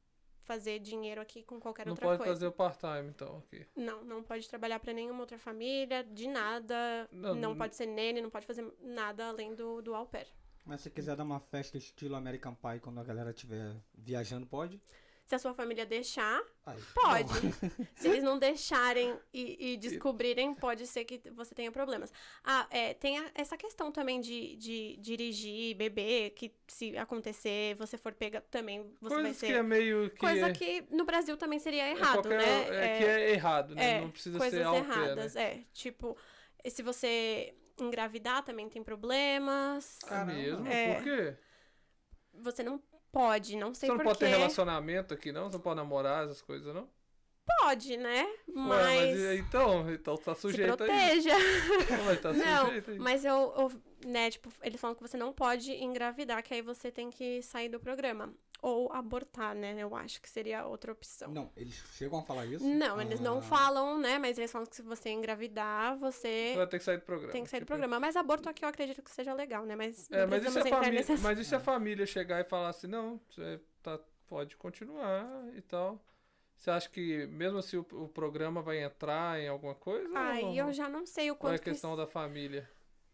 fazer dinheiro aqui com qualquer Não outra pode coisa. fazer o part-time, então, aqui. Não pode trabalhar pra nenhuma outra família, de nada. Não pode ser nene, não pode fazer nada além do au pair. Mas se quiser dar uma festa estilo American Pie quando a galera estiver viajando, pode? Se a sua família deixar, Aí, pode. não. Se eles não deixarem e descobrirem, pode ser que você tenha problemas. Tem essa questão também de dirigir, beber, que se acontecer, você for pega também, você vai Coisas ser... que é meio que... Coisa que no Brasil também seria errado, né? Que é errado, né? Não precisa coisas ser au pair, erradas, né? Tipo, se você engravidar também tem problemas. É mesmo? É. Por quê? Você não pode, não sei Você não por pode ter quê. relacionamento aqui, não? Você não pode namorar, essas coisas, não? Pode, né? Ué, Mas então tá se sujeito aí. proteja. Mas tá Não, sujeito aí. mas né, tipo, eles falam que você não pode engravidar, que aí você tem que sair do programa. Ou abortar, né? Eu acho que seria outra opção. Não, eles chegam a falar isso? Não, eles não falam, né? Mas eles falam que se você engravidar, você Você vai ter que sair do programa. tem que sair do tipo. programa. Mas aborto aqui eu acredito que seja legal, né? Mas não Mas e precisamos se a entrar família, nesse assunto. mas e se a família chegar e falar assim, não, você pode continuar e tal? Você acha que mesmo assim o programa vai entrar em alguma coisa? Aí eu já não sei o Ou é quanto que... questão da família?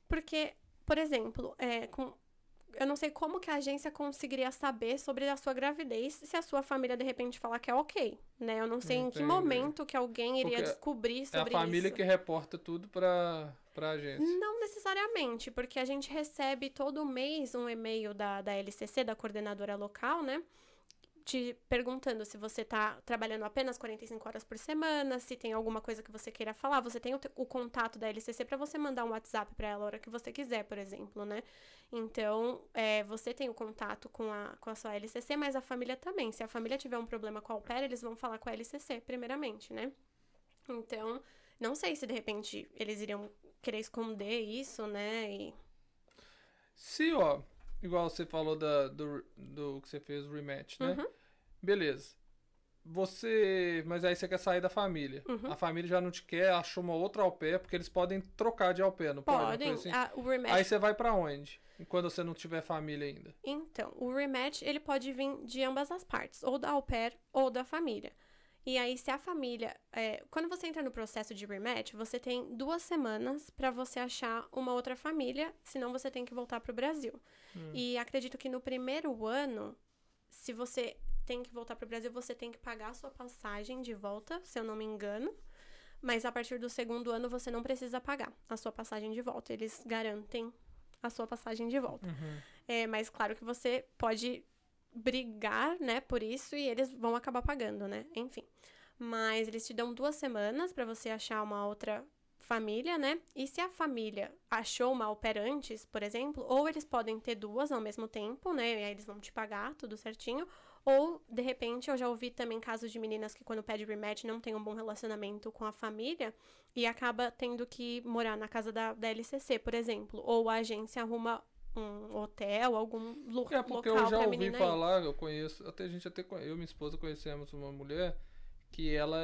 Porque, por exemplo, eu não sei como que a agência conseguiria saber sobre a sua gravidez se a sua família de repente falar que é ok, né? Eu não sei em que Entendi. momento que alguém iria Porque descobrir É sobre a família isso. que reporta tudo pra agência. Não necessariamente, porque a gente recebe todo mês um e-mail da LCC, da coordenadora local, né? Te perguntando se você tá trabalhando apenas 45 horas por semana, se tem alguma coisa que você queira falar. Você tem o contato da LCC para você mandar um WhatsApp para ela a hora que você quiser, por exemplo, né? Então, você tem o contato com a sua LCC, mas a família também. Se a família tiver um problema com a au pair, eles vão falar com a LCC, primeiramente, né? Então, não sei se de repente eles iriam querer esconder isso, né? Se, igual você falou do que você fez o rematch, né? Uhum. Beleza. Mas aí você quer sair da família. Uhum. A família já não te quer, achou uma outra au pair, porque eles podem trocar de au pair, não pode? Uma Podem. coisa assim? O rematch. Aí você vai pra onde? Quando você não tiver família ainda. Então, o rematch, ele pode vir de ambas as partes, ou da au pair ou da família. E aí, se a família... quando você entra no processo de rematch, você tem 2 semanas pra você achar uma outra família, senão você tem que voltar pro Brasil. E acredito que no primeiro ano, se você tem que voltar pro Brasil, você tem que pagar a sua passagem de volta, se eu não me engano. Mas a partir do segundo ano, você não precisa pagar a sua passagem de volta. Eles garantem a sua passagem de volta. Mas claro que você pode brigar, né, por isso, e eles vão acabar pagando, né? Enfim. Mas eles te dão 2 semanas pra você achar uma outra família, né? E se a família achou uma au pair antes, por exemplo, ou eles podem ter 2 ao mesmo tempo, né? E aí eles vão te pagar tudo certinho. Ou, de repente, eu já ouvi também casos de meninas que quando pede rematch não tem um bom relacionamento com a família e acaba tendo que morar na casa da LCC, por exemplo. Ou a agência arruma um hotel, algum local Porque eu já pra ouvi menina ir. falar, eu conheço, eu e minha esposa conhecemos uma mulher que ela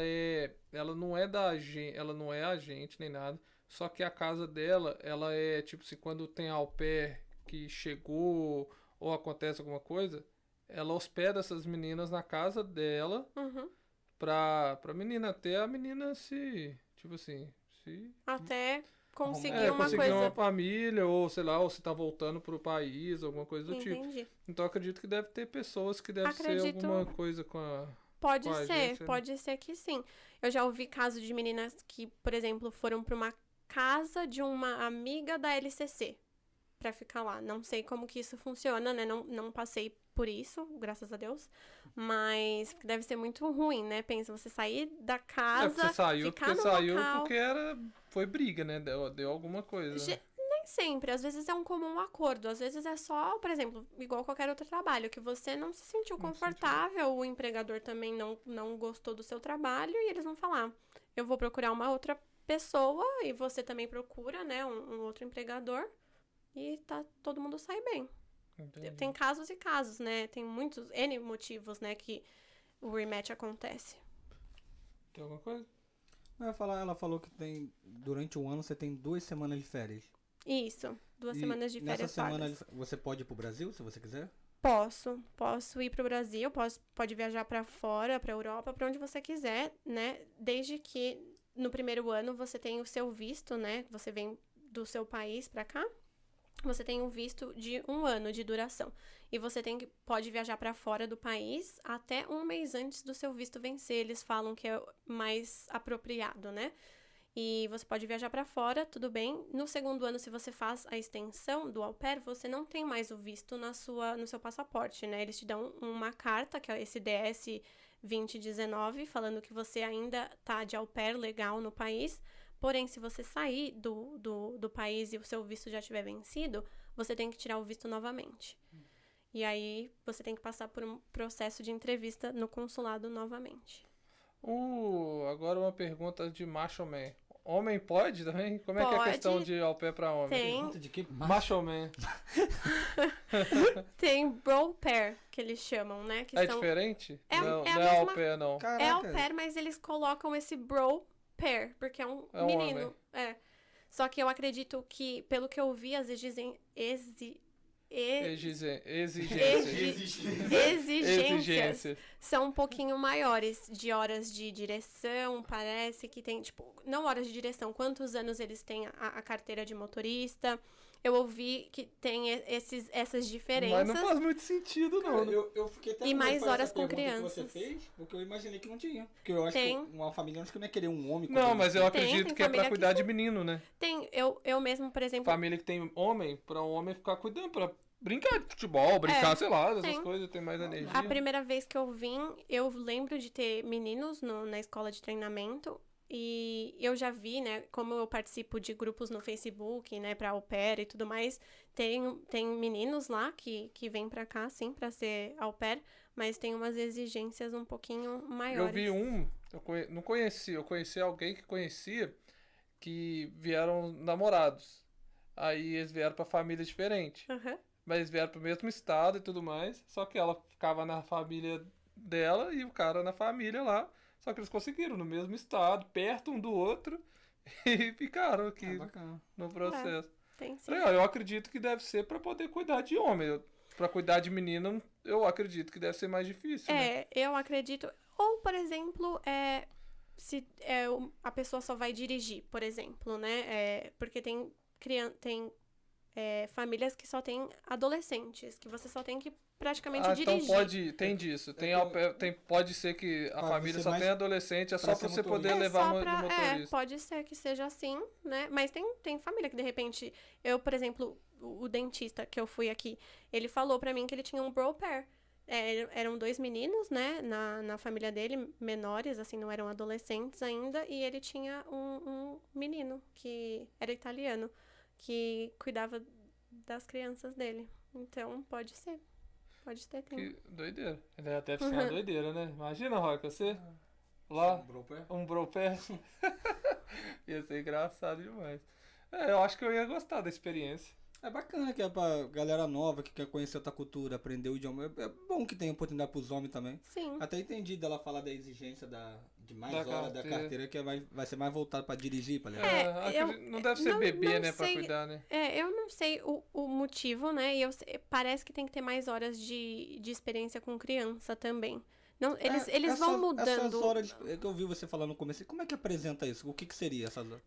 não é da agente, ela não é agente nem nada, só que a casa dela, ela é tipo assim, quando tem au pair que chegou ou acontece alguma coisa, ela hospeda essas meninas na casa dela pra menina, até a menina se, tipo assim, Até conseguir uma conseguir coisa... uma família, ou sei lá, ou se tá voltando pro país, alguma coisa do tipo. Entendi. Então eu acredito que deve ter pessoas que devem ser Acredito- alguma coisa com a... Pode com a ser, agência, né? pode ser que sim. Eu já ouvi casos de meninas que, por exemplo, foram pra uma casa de uma amiga da LCC pra ficar lá. Não sei como que isso funciona, né? Não passei por isso, graças a Deus. Mas deve ser muito ruim, né? Pensa, você sair da casa, Você saiu ficar porque no saiu local... porque foi briga, né? Deu alguma coisa. Né? Nem sempre, às vezes é um comum acordo, às vezes é só, por exemplo, igual qualquer outro trabalho, que você não se sentiu confortável, o empregador também não gostou do seu trabalho e eles vão falar, eu vou procurar uma outra pessoa e você também procura, né, um outro empregador e todo mundo sai bem. Entendi. Tem casos e casos, né, tem muitos, N motivos, né, que o rematch acontece. Tem alguma coisa? Ela falou que durante o ano você tem 2 semanas de férias. Isso, 2 semanas de férias nessa semana pagas. você pode ir pro Brasil, se você quiser? Posso ir pro Brasil, pode viajar pra fora, pra Europa, pra onde você quiser, né? Desde que no primeiro ano você tem o seu visto, né? Você vem do seu país pra cá, você tem um visto de 1 ano de duração. E você pode viajar pra fora do país até 1 mês antes do seu visto vencer. Eles falam que é mais apropriado, né? E você pode viajar pra fora, tudo bem. No segundo ano, se você faz a extensão do au pair, você não tem mais o visto no seu passaporte, né? Eles te dão uma carta, que é esse DS 2019, falando que você ainda tá de au pair legal no país. Porém, se você sair do país e o seu visto já tiver vencido, você tem que tirar o visto novamente. E aí, você tem que passar por um processo de entrevista no consulado novamente. Agora uma pergunta de macho man. Homem pode também? Como é que é a questão de au pair pra homem? Tem. Pergunta de que Macho man. Tem bro pair, que eles chamam, né? Que É são... diferente? É não, a não é au mesma- pair, não. Caraca. É au pair, mas eles colocam esse bro pair, porque é um É um menino. homem. É. Só que eu acredito que, pelo que eu vi, as exigências são um pouquinho maiores de horas de direção. Parece que tem, tipo, não horas de direção, quantos anos eles têm a carteira de motorista. Eu ouvi que tem essas diferenças. Mas não faz muito sentido, não. né? Eu fiquei até E com medo mais de fazer horas essa com pergunta que crianças. você fez, porque eu imaginei que não tinha. Porque eu acho Tem. que uma família acho que não ia querer um homem. Não, cuidando mas de eu filho. acredito tem que é família pra que cuidar de sim. menino, né? Tem, eu mesmo, por exemplo, Família que tem homem, pra um homem ficar cuidando, pra brincar de futebol, brincar, sei lá, dessas tem. coisas, tem mais energia. a primeira vez que eu vim, eu lembro de ter meninos na escola de treinamento. E eu já vi, né, como eu participo de grupos no Facebook, né, pra au pair e tudo mais, tem meninos lá que vêm pra cá, sim, pra ser au pair, mas tem umas exigências um pouquinho maiores. Eu vi não conheci, eu conheci alguém que conhecia que vieram namorados. Aí eles vieram pra família diferente. Aham. Mas eles vieram pro mesmo estado e tudo mais. Só que ela ficava na família dela e o cara na família lá. Só que eles conseguiram no mesmo estado, perto um do outro. E ficaram aqui Ah, bacana. no processo. Tem sim. Legal, eu acredito que deve ser pra poder cuidar de homem. Pra cuidar de menina, eu acredito que deve ser mais difícil, né? Eu acredito. Ou, por exemplo, se a pessoa só vai dirigir, por exemplo, né? Porque tem famílias que só tem adolescentes, que você só tem que praticamente dirigir. Então tem disso. Pode ser que a Pra família ser só mais- tem adolescente, é só pra pra ser você poder motorista. levar só de motorista. pode ser que seja assim, né? Mas tem família que, de repente... Eu, por exemplo, o dentista que eu fui aqui, ele falou pra mim que ele tinha um bro pair. Eram 2 meninos, né? Na família dele, menores, assim, não eram adolescentes ainda. E ele tinha um menino, que era italiano, que cuidava das crianças dele. Então, pode ser. Pode ter, tem. Que doideira. Deve ser uma doideira, né? Imagina, Roca, você lá, Bro pair? um bro pair. Ia ser engraçado demais. Eu acho que eu ia gostar da experiência. É bacana que é pra galera nova que quer conhecer outra cultura, aprender o idioma. É bom que tem oportunidade pros homens também. Sim. Até entendi dela falar da exigência de mais Da horas da carteira. carteira, que vai ser mais voltado pra dirigir, pra levar. Não deve ser não- bebê, não né, pra sei- cuidar, né? Eu não sei o motivo, né? E parece que tem que ter mais horas de experiência com criança também. Não, eles vão Essas mudando. horas que eu vi você falando no começo, como é que apresenta isso? O que seria essas horas?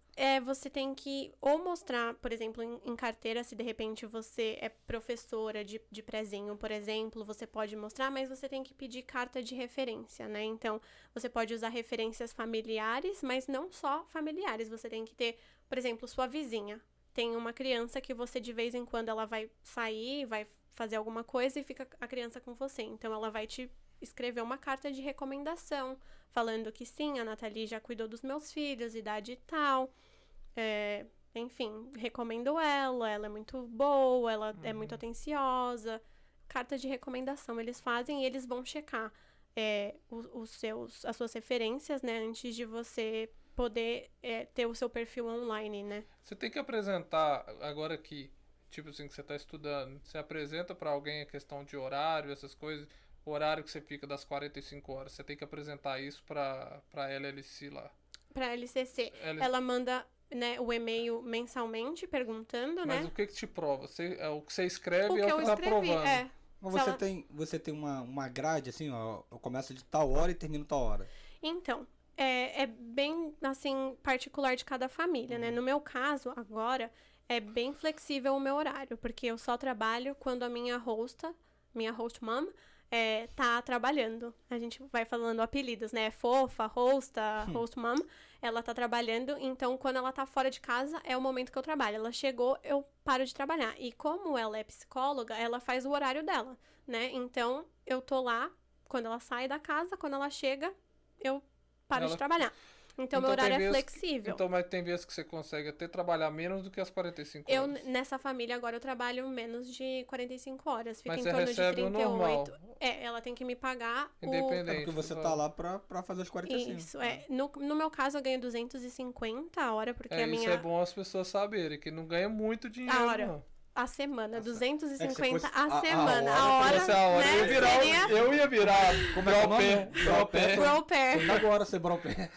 Você tem que ou mostrar, por exemplo, em carteira, se de repente você é professora de prezinho, por exemplo, você pode mostrar, mas você tem que pedir carta de referência, né? Então, você pode usar referências familiares, mas não só familiares. Você tem que ter, por exemplo, sua vizinha. Tem uma criança que você, de vez em quando, ela vai sair, vai fazer alguma coisa e fica a criança com você. Então, ela vai te escrever uma carta de recomendação, falando que sim, a Nathalie já cuidou dos meus filhos, idade tal. Enfim, recomendo ela é muito boa, ela é muito atenciosa. Carta de recomendação eles fazem e eles vão checar as suas referências, né, antes de você poder ter o seu perfil online, né? Você tem que apresentar, agora que, tipo assim, que você tá estudando, você apresenta pra alguém a questão de horário, essas coisas, o horário que você fica das 45 horas, você tem que apresentar isso pra LLC lá. Pra LCC. Ela manda, né, o e-mail mensalmente perguntando, Mas né? o que te prova? O que você escreve O é que o eu que tá escrevi, provando. Mas Se ela- você tem uma grade, assim, ó, eu começo de tal hora e termino tal hora. Então, é bem, assim, particular de cada família, né? No meu caso, agora, é bem flexível o meu horário, porque eu só trabalho quando a minha host mom, tá trabalhando. A gente vai falando apelidos, né? Fofa, host mom, ela tá trabalhando, então quando ela tá fora de casa, é o momento que eu trabalho. Ela chegou, eu paro de trabalhar. E como ela é psicóloga, ela faz o horário dela, né? Então, eu tô lá quando ela sai da casa, quando ela chega, eu paro de Ela- trabalhar. Então, meu Então, tem horário é vezes flexível. Então, mas tem vezes que você consegue até trabalhar menos do que as 45 Eu, horas. nessa família, agora eu trabalho menos de 45 horas. Fica Mas em você torno de recebe o 38. normal, Ela tem que me pagar o... independente. É porque você do tá valor. lá pra fazer os 45. Isso, No meu caso, eu ganho 250 a hora, porque a Isso minha... é bom as pessoas saberem, que não ganha muito dinheiro, A hora. não. A semana, Nossa. 250 fosse a a semana. hora, A hora, Essa é a hora. né? Eu ia virar Como é que é o nome? au pair. Pro au pair. Agora você brou o pé.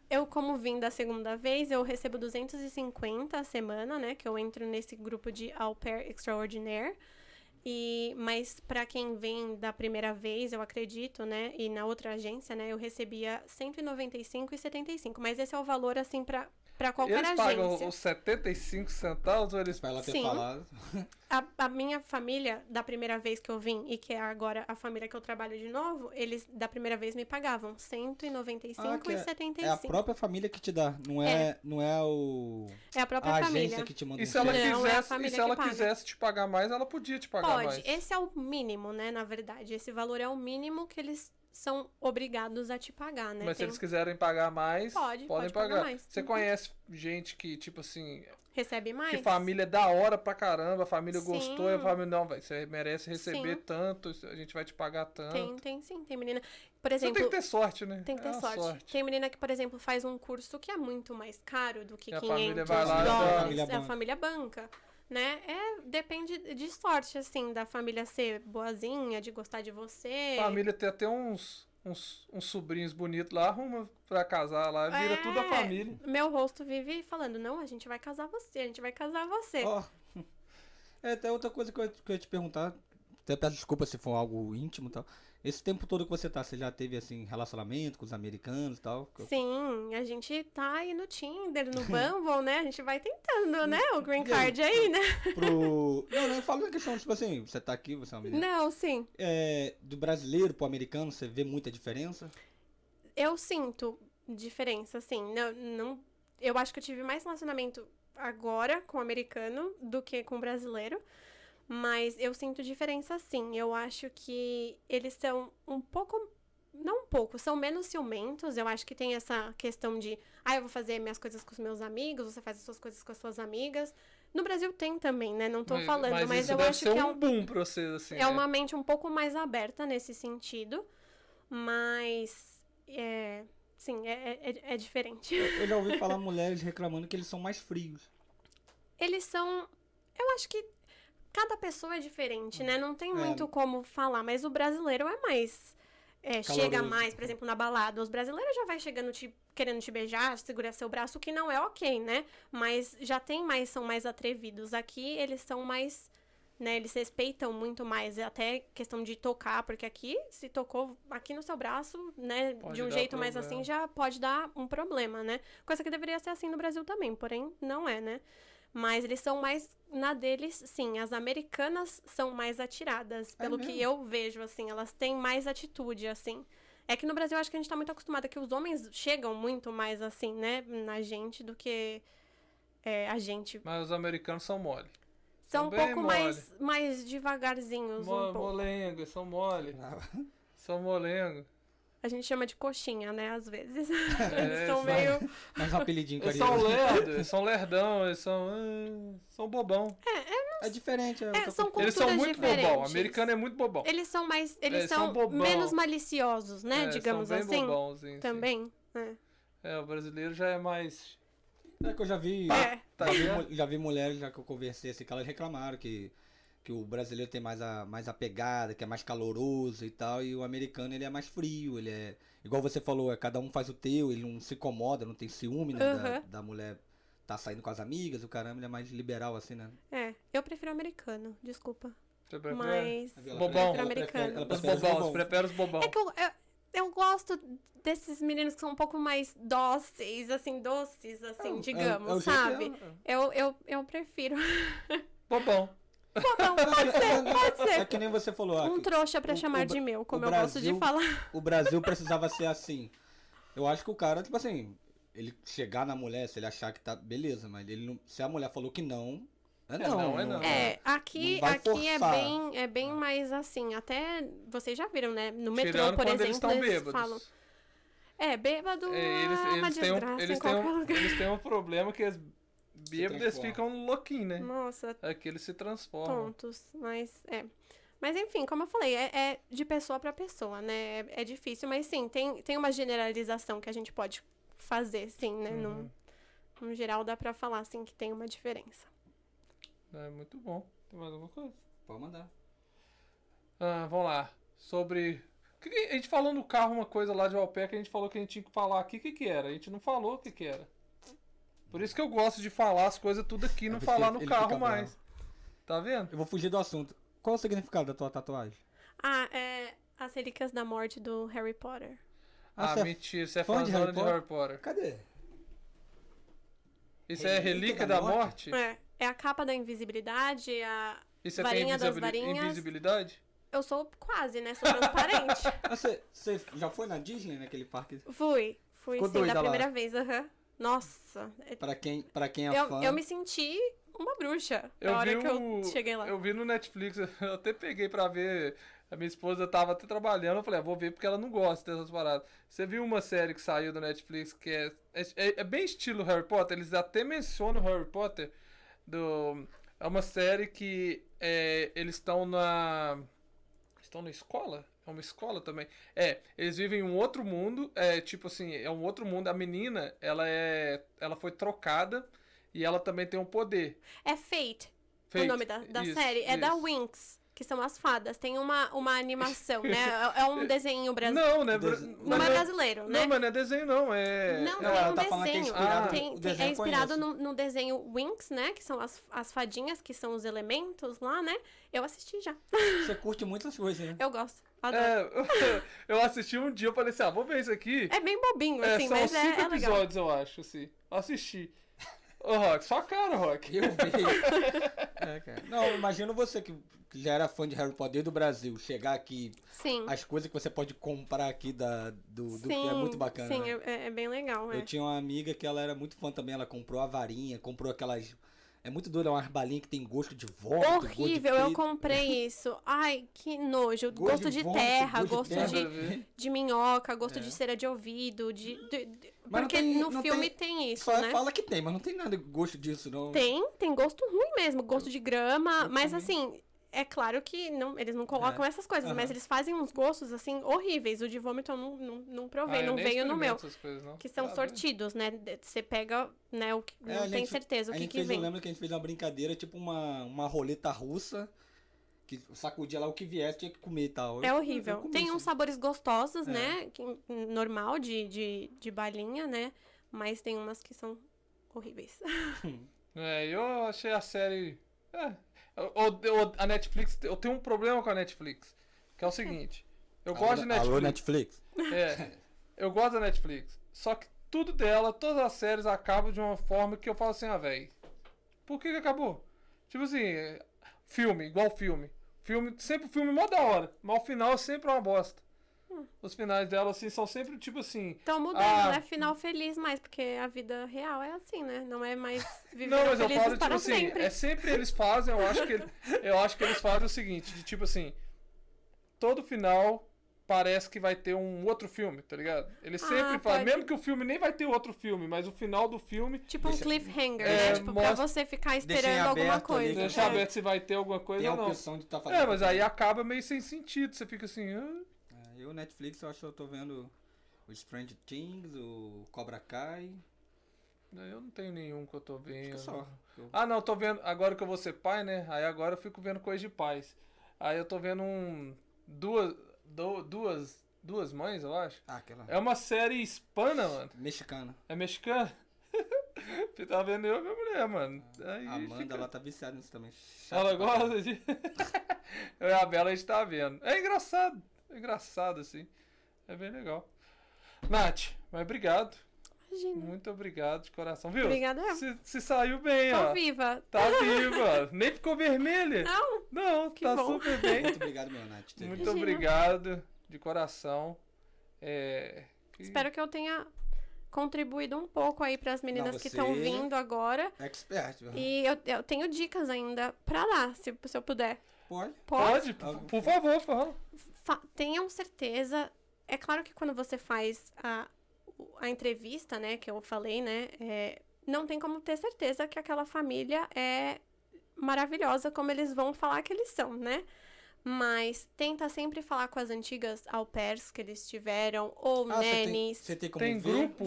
Eu, como vim da segunda vez, eu recebo 250 a semana, né? Que eu entro nesse grupo de Au Pair Extraordinaire. Mas pra quem vem da primeira vez, eu acredito, né? E na outra agência, né? Eu recebia 195,75. Mas esse é o valor, assim, pra qualquer Eles pagam agência. os 75 centavos ou eles... Pra ela ter Sim. falado. A minha família, da primeira vez que eu vim, e que é agora a família que eu trabalho de novo, eles, da primeira vez, me pagavam Ah, que 195,75. é a própria família que te dá, não é o... É a própria a família. agência que te manda E um se ela cheque. Não, é a quisesse, família e se ela que paga. quisesse te pagar mais, ela podia te pagar Pode. mais. Esse é o mínimo, né, na verdade. Esse valor é o mínimo que eles são obrigados a te pagar, né? Mas se Tem- eles quiserem pagar mais, Pode podem pagar pagar. mais. Você Uhum. conhece gente que, tipo assim, Recebe mais? que família é da hora pra caramba, a família Sim. gostou, e a família, não, véi, você merece receber Sim. tanto, a gente vai te pagar tanto. Tem sim. Tem menina... Por Você exemplo... tem que ter sorte, né? Tem que ter É uma sorte. Tem menina que, por exemplo, faz um curso que é muito mais caro do que E a 500 família vai lá e dá- dólares. A família A banca. família banca, né? Depende de sorte, assim, da família ser boazinha, de gostar de você. A família tem até uns sobrinhos bonitos lá, arruma pra casar lá, vira tudo a família. Meu rosto vive falando, não, a gente vai casar você, a gente vai casar você. Ó, até outra coisa que eu ia te perguntar, até peço desculpa se for algo íntimo e tal. Esse tempo todo que você tá, você já teve, assim, relacionamento com os americanos e tal? Sim, a gente tá aí no Tinder, no Bumble, né? A gente vai tentando, né? O green E aí? card aí, né? Não, eu falo na questão, tipo assim, você tá aqui, você é uma menina. Não, sim. Do brasileiro pro americano, você vê muita diferença? Eu sinto diferença, assim. Não, eu acho que eu tive mais relacionamento agora com o americano do que com o brasileiro. Mas eu sinto diferença, sim. Eu acho que eles são um pouco... Não um pouco, são menos ciumentos. Eu acho que tem essa questão de... eu vou fazer minhas coisas com os meus amigos, você faz as suas coisas com as suas amigas. No Brasil tem também, né? Não tô falando, mas isso eu deve acho ser que um boom pra vocês, assim. é né? uma mente um pouco mais aberta nesse sentido. Mas... sim, é diferente. Eu já ouvi falar mulheres reclamando que eles são mais frios. Eles são... Eu acho que cada pessoa é diferente, né? Não tem É. muito como falar, mas o brasileiro é mais... chega Caloroso. mais, por exemplo, na balada. Os brasileiros já vai chegando querendo te beijar, segurar seu braço, o que não é ok, né? Mas já são mais atrevidos. Aqui eles são mais... Né, eles respeitam muito mais, até questão de tocar, porque aqui, se tocou aqui no seu braço, né, Pode de um dar jeito mais problema. assim, já pode dar um problema, né? Coisa que deveria ser assim no Brasil também, porém, não é, né? Mas eles são mais na deles, sim. As americanas são mais atiradas, pelo que mesmo? eu vejo, assim. Elas têm mais atitude, assim. É que no Brasil eu acho que a gente tá muito acostumada que os homens chegam muito mais, assim, né, na gente do que a gente. Mas os americanos são mole. São um bem pouco mole. mais devagarzinhos, um pouco. Molengo, são mole. São molengo. A gente chama de coxinha, né, às vezes. É, Eles são são- meio... Mas um apelidinho Eles são carinhoso. lerdos, eles são lerdão, eles são bobão. É diferente. são Eles culturas são muito diferentes. bobão. O americano é muito bobão. Eles são mais... Eles Eles são são bobão. menos maliciosos, né, É, digamos são bem assim. bobão, sim, sim. Também. É. O brasileiro já é mais... É que eu já vi. Tá já, vi ligado? já vi mulheres já que eu conversei assim, que elas reclamaram que o brasileiro tem mais a pegada, que é mais caloroso e tal, e o americano ele é mais frio, ele é. Igual você falou, cada um faz o teu, ele não se incomoda, não tem ciúme, né, Uhum. da mulher tá saindo com as amigas, o caramba, ele é mais liberal assim, né? Eu prefiro americano, desculpa. Você prefere? Mas Ela Bobão. prefere- americano. ela Os prefere bobão, você prefere os bobão. É que eu gosto desses meninos que são um pouco mais dóceis, assim, doces, assim, digamos, é o jeito sabe? dela. Eu prefiro. Bobão. Bobão, pode É ser. que nem você falou. Um trouxa pra o chamar Bra- de meu, como o eu gosto de Brasil- falar. O Brasil precisava ser assim. Eu acho que o cara, tipo assim, ele chegar na mulher, se ele achar que tá, beleza, mas ele não, se a mulher falou que não, é não. não, é não. É, aqui, Não vai aqui é forçar. bem mais assim, até vocês já viram, né? No metrô, Tirando por quando eles exemplo, estão eles bêbados. falam. Bêbado É, é uma eles, têm um, desgraça eles, em têm qualquer um, lugar. eles têm um problema que eles bêbados eles transformam. ficam louquinhos, né? Nossa, Aqui eles se transformam. tontos, mas Mas enfim, como eu falei, é de pessoa pra pessoa, né? É difícil, mas sim, tem uma generalização que a gente pode fazer, sim, né? No geral, dá pra falar, assim, que tem uma diferença. É muito bom. Tem mais alguma coisa? Pode mandar. Vamos lá. Sobre... A gente falou no carro uma coisa lá de Alpé que a gente falou que a gente tinha que falar aqui. O que era? A gente não falou o que era. Por isso que eu gosto de falar as coisas tudo aqui, não Às vezes falar ele no carro fica mais. Tá vendo? Eu vou fugir do assunto. Qual o significado da tua tatuagem? As Relíquias da Morte do Harry Potter. você é Mentira. Você é fã de fãzona Harry de Harry Potter. Cadê? Isso é Relíquia da Morte? É a capa da invisibilidade, a Isso é varinha das varinhas. invisibilidade? Eu sou quase, né? Sou transparente. Você já foi na Disney, naquele parque? Fui Ficou sim, doida da lá? primeira vez, Nossa, Pra quem é fã. eu me senti uma bruxa Eu na hora vi que eu cheguei lá. Eu vi no Netflix, eu até peguei pra ver. A minha esposa tava até trabalhando, eu falei, vou ver porque ela não gosta dessas paradas. Você viu uma série que saiu do Netflix que é bem estilo Harry Potter, eles até mencionam Harry Potter. É uma série que eles estão na. Estão na escola? É uma escola também. Eles vivem em um outro mundo, tipo assim, é um outro mundo. A menina, ela foi trocada e ela também tem um poder. É Fate, o Fate, nome da isso, série. É da isso. Winx, que são as fadas. Tem uma animação, né? É um desenho brasileiro. Não, né? Não é brasileiro, né? Não, mas não é desenho, não. Não, Não, tem ela um tá falando que é desenho. inspirado Tem- no tem- desenho, é inspirado conheço. no desenho Winx, né? Que são as fadinhas, que são os elementos lá, né? Eu assisti já. Você curte muitas coisas, né? Eu gosto. Adoro. Eu assisti um dia, eu falei assim, vou ver isso aqui. É bem bobinho, assim, São mas 5 é legal. episódios, eu acho, assim. Eu assisti. Ô, Rock, só a cara, Rock. Eu vi. Cara. Não, eu imagino você que já era fã de Harry Potter do Brasil, chegar aqui, Sim. as coisas que você pode comprar aqui do Sim, filme é muito bacana. sim, né? é bem legal, Eu tinha uma amiga que ela era muito fã também, ela comprou a varinha, comprou aquelas... É muito doido, é umas balinhas que tem gosto de vômito, gosto de Horrível, eu peito. comprei isso. Ai, que nojo. Gosto de vômito, terra, gosto de gosto terra. de minhoca, gosto É. de cera de ouvido, Mas não porque tem- no não filme tem isso, Só né? fala que tem, mas não tem nada de gosto disso, não. Tem gosto ruim mesmo, gosto de grama, eu mas também. assim, é claro que eles não colocam essas coisas, Aham. mas eles fazem uns gostos assim horríveis. O de vômito eu não provei, eu não nem veio no meu. experimento essas coisas, não. Que são Tá sortidos, né? Você pega, né, o que não a tem gente- certeza o a que gente que fez, vem. Eu lembro que a gente fez uma brincadeira, tipo uma roleta russa, que sacudia lá o que viesse, tinha que comer e tal. É Eu horrível. comi Tem isso. uns sabores gostosos, É. né? Normal de balinha, né? Mas tem umas que são horríveis. Eu achei a série... A Netflix... Eu tenho um problema com a Netflix. Que é o seguinte. Eu gosto de Alô, Netflix. Netflix. Eu gosto da Netflix. Só que tudo dela, todas as séries acabam de uma forma que eu falo assim, velho. Por que acabou? Tipo assim, filme, igual filme. Sempre filme mó da hora. Mas o final é sempre uma bosta. Os finais dela, assim, são sempre tipo assim. Então mudando, Ah. né? Final feliz mais, porque a vida real é assim, né? Não é mais viver Não, mas eu felizes falo, tipo para assim, sempre. sempre eles fazem, eu acho que eles fazem o seguinte, de tipo assim, todo final parece que vai ter um outro filme, tá ligado? Eles sempre fazem, pode. mesmo que o filme nem vai ter outro filme, mas o final do filme Tipo um cliffhanger, É, né? Tipo, pra mostra- você ficar Deixa em esperando alguma aberto ali, coisa. deixa É. aberto se vai ter alguma coisa Tem a ou não. opção de estar fazendo. Mas aí acaba meio sem sentido, você fica assim, Eu, Netflix, eu acho que eu tô vendo o Stranger Things, o Cobra Kai. eu não tenho nenhum que eu tô vendo. Só. Ah, não, eu tô vendo, agora que eu vou ser pai, né? Aí agora eu fico vendo coisa de pais. Aí eu tô vendo duas mães, eu acho. Ah, aquela É uma série hispana, mano. mexicana. É mexicana? Você tá vendo eu e minha mulher, mano. Aí A Amanda, fica- ela tá viciada nisso também. Chata Ela pra caralho. gosta de. Eu e a Bela a gente tá vendo. É engraçado. É engraçado, assim. É bem legal. Nath, mas obrigado. Imagina. Muito obrigado de coração. Viu? Obrigada eu. Se saiu bem, Tô ó. viva. Tá viva. Nem ficou vermelha. Não, Não, Que tá bom. super bem. Muito obrigado, meu, Nath. ter Muito vindo. Imagina. obrigado de coração. espero que eu tenha contribuído um pouco aí pras meninas que você- estão vindo agora. Expert. viu? E eu tenho dicas ainda pra dar, se eu puder. Pode? Pode, por favor, fala. Tenham certeza. É claro que quando você faz a entrevista, né, que eu falei, né, não tem como ter certeza que aquela família é maravilhosa como eles vão falar que eles são, né? Mas tenta sempre falar com as antigas au pairs que eles tiveram, ou nannies. Você tem como Tem ver? grupo?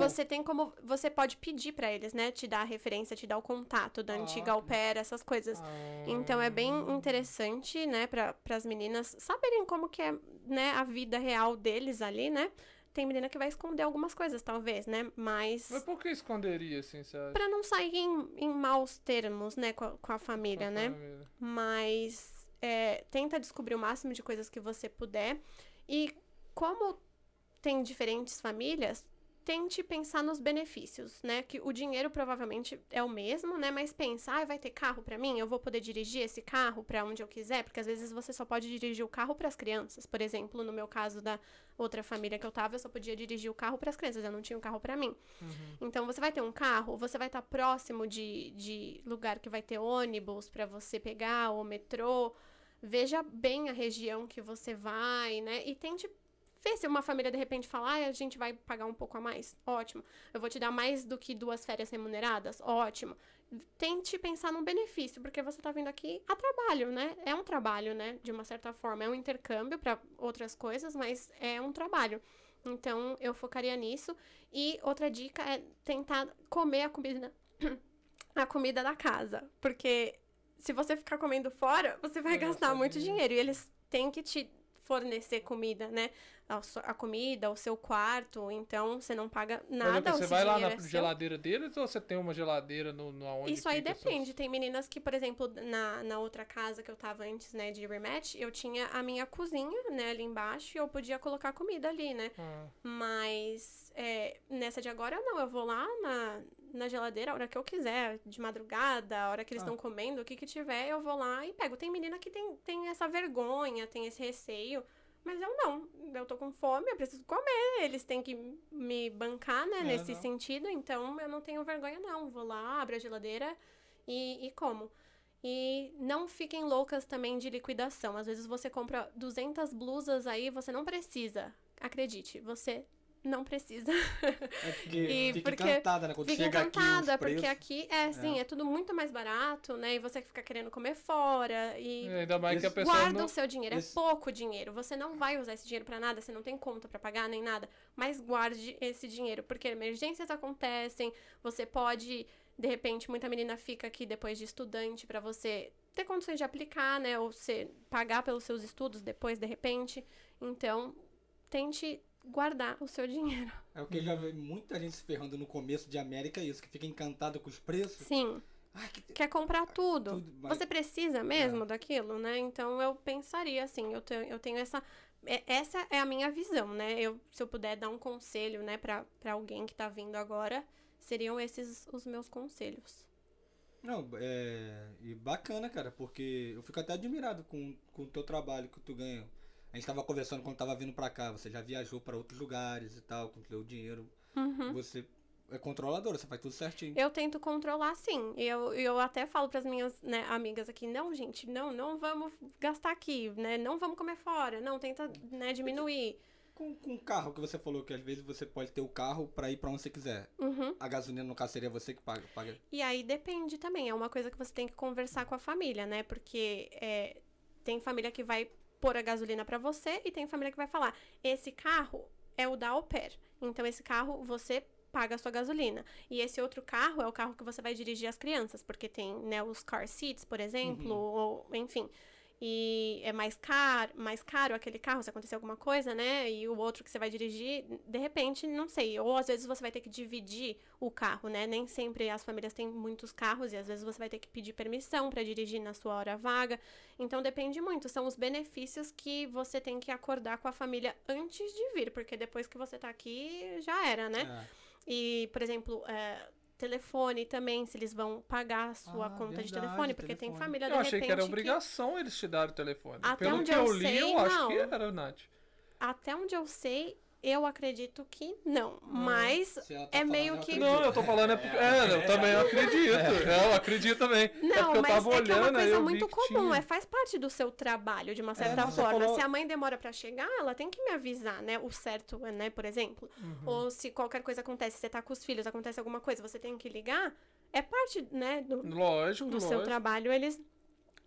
Você pode pedir pra eles, né, te dar a referência, te dar o contato da antiga au pair, essas coisas. Então é bem interessante, né, para as meninas saberem como que é, né, a vida real deles ali, né? Tem menina que vai esconder algumas coisas, talvez, né? Mas Mas por que esconderia, assim, você acha? pra não sair em maus termos, né, com a família, né? Mas tenta descobrir o máximo de coisas que você puder. E como tem diferentes famílias, tente pensar nos benefícios, né? Que o dinheiro provavelmente é o mesmo, né? Mas pensa, vai ter carro pra mim? Eu vou poder dirigir esse carro pra onde eu quiser? Porque às vezes você só pode dirigir o carro pras crianças. Por exemplo, no meu caso da outra família que eu tava, eu só podia dirigir o carro pras crianças, eu não tinha um carro pra mim. Então, você vai ter um carro, você vai estar próximo de lugar que vai ter ônibus pra você pegar, ou metrô. Veja bem a região que você vai, né? E tente ver se uma família, de repente, fala, a gente vai pagar um pouco a mais. Ótimo. Eu vou te dar mais do que 2 férias remuneradas. Ótimo. Tente pensar num benefício, porque você tá vindo aqui a trabalho, né? É um trabalho, né? De uma certa forma. É um intercâmbio para outras coisas, mas é um trabalho. Então, eu focaria nisso. E outra dica é tentar comer a comida da casa. Porque se você ficar comendo fora, você vai gastar muito dinheiro. E eles têm que te fornecer comida, né? A comida, o seu quarto. Então, você não paga nada. Você esse vai lá dinheiro na é seu. geladeira deles ou você tem uma geladeira no onde Isso aí fica depende. Tem meninas que, por exemplo, na outra casa que eu tava antes, né, de rematch, eu tinha a minha cozinha, né, ali embaixo, e eu podia colocar comida ali, né? Mas nessa de agora, não. Eu vou lá na geladeira a hora que eu quiser, de madrugada, a hora que eles estão comendo, o que tiver, eu vou lá e pego. Tem menina que tem essa vergonha, tem esse receio. Mas eu não. Eu tô com fome, eu preciso comer. Eles têm que me bancar, né, nesse sentido. Então, eu não tenho vergonha, não. Vou lá, abro a geladeira e como. E não fiquem loucas também de liquidação. Às vezes você compra 200 blusas aí, você não precisa. Acredite, você não precisa. É porque fica porque encantada, né? Quando Fica chega aqui encantada, os preços. porque aqui é tudo muito mais barato, né? E você fica querendo comer fora. E Ainda mais que a Esse- pessoa guarda não... o seu dinheiro, esse- é pouco dinheiro. Você não vai usar esse dinheiro pra nada, você não tem conta pra pagar nem nada. Mas guarde esse dinheiro, porque emergências acontecem. Você pode, de repente, muita menina fica aqui depois de estudante pra você ter condições de aplicar, né? Ou você pagar pelos seus estudos depois, de repente. Então, tente guardar o seu dinheiro. É o que eu já vi muita gente se ferrando no começo de América, isso, que fica encantado com os preços. Sim. Ai, Quer comprar tudo. mas- Você precisa mesmo daquilo, né? Então eu pensaria assim, eu tenho essa. Essa é a minha visão, né? Se eu puder dar um conselho, né, pra alguém que tá vindo agora, seriam esses os meus conselhos. Não, e bacana, cara, porque eu fico até admirado com o teu trabalho que tu ganha. A gente tava conversando quando tava vindo pra cá, você já viajou pra outros lugares e tal, com o teu dinheiro. Você é controladora, você faz tudo certinho. Eu tento controlar, sim. E eu até falo pras minhas, né, amigas aqui, não, gente, não vamos gastar aqui, né? Não vamos comer fora, não, tenta, né, diminuir. Com o carro que você falou que às vezes você pode ter o carro pra ir pra onde você quiser. A gasolina, no caso, seria você que paga. E aí depende também, é uma coisa que você tem que conversar com a família, né? Porque tem família que vai pôr a gasolina pra você e tem família que vai falar, esse carro é o da au pair, então esse carro você paga a sua gasolina. E esse outro carro é o carro que você vai dirigir as crianças, porque tem, né, os car seats, por exemplo, ou enfim. e é mais caro aquele carro, se acontecer alguma coisa, né? E o outro que você vai dirigir, de repente, não sei. Ou às vezes você vai ter que dividir o carro, né? Nem sempre as famílias têm muitos carros e às vezes você vai ter que pedir permissão para dirigir na sua hora vaga. Então depende muito. São os benefícios que você tem que acordar com a família antes de vir, porque depois que você tá aqui, já era, né? E, por exemplo, telefone também, se eles vão pagar a sua conta de telefone, porque tem família, de Eu repente, achei que era obrigação eles te darem o telefone. Até Pelo onde que eu eu li, sei, eu acho não. que era, Nath. Até onde eu sei, eu acredito que não. Mas Se ela tá é falando, meio eu que... acredito. Não, eu tô falando eu também acredito. Eu acredito também. É Não, porque eu mas tava é que é uma olhando, aí coisa eu vi muito que comum, tinha. faz parte do seu trabalho, de uma certa você forma. falou- Se a mãe demora pra chegar, ela tem que me avisar, né? O certo, né, por exemplo. Ou se qualquer coisa acontece, você tá com os filhos, acontece alguma coisa, você tem que ligar, é parte, né, Lógico, do seu lógico. trabalho, eles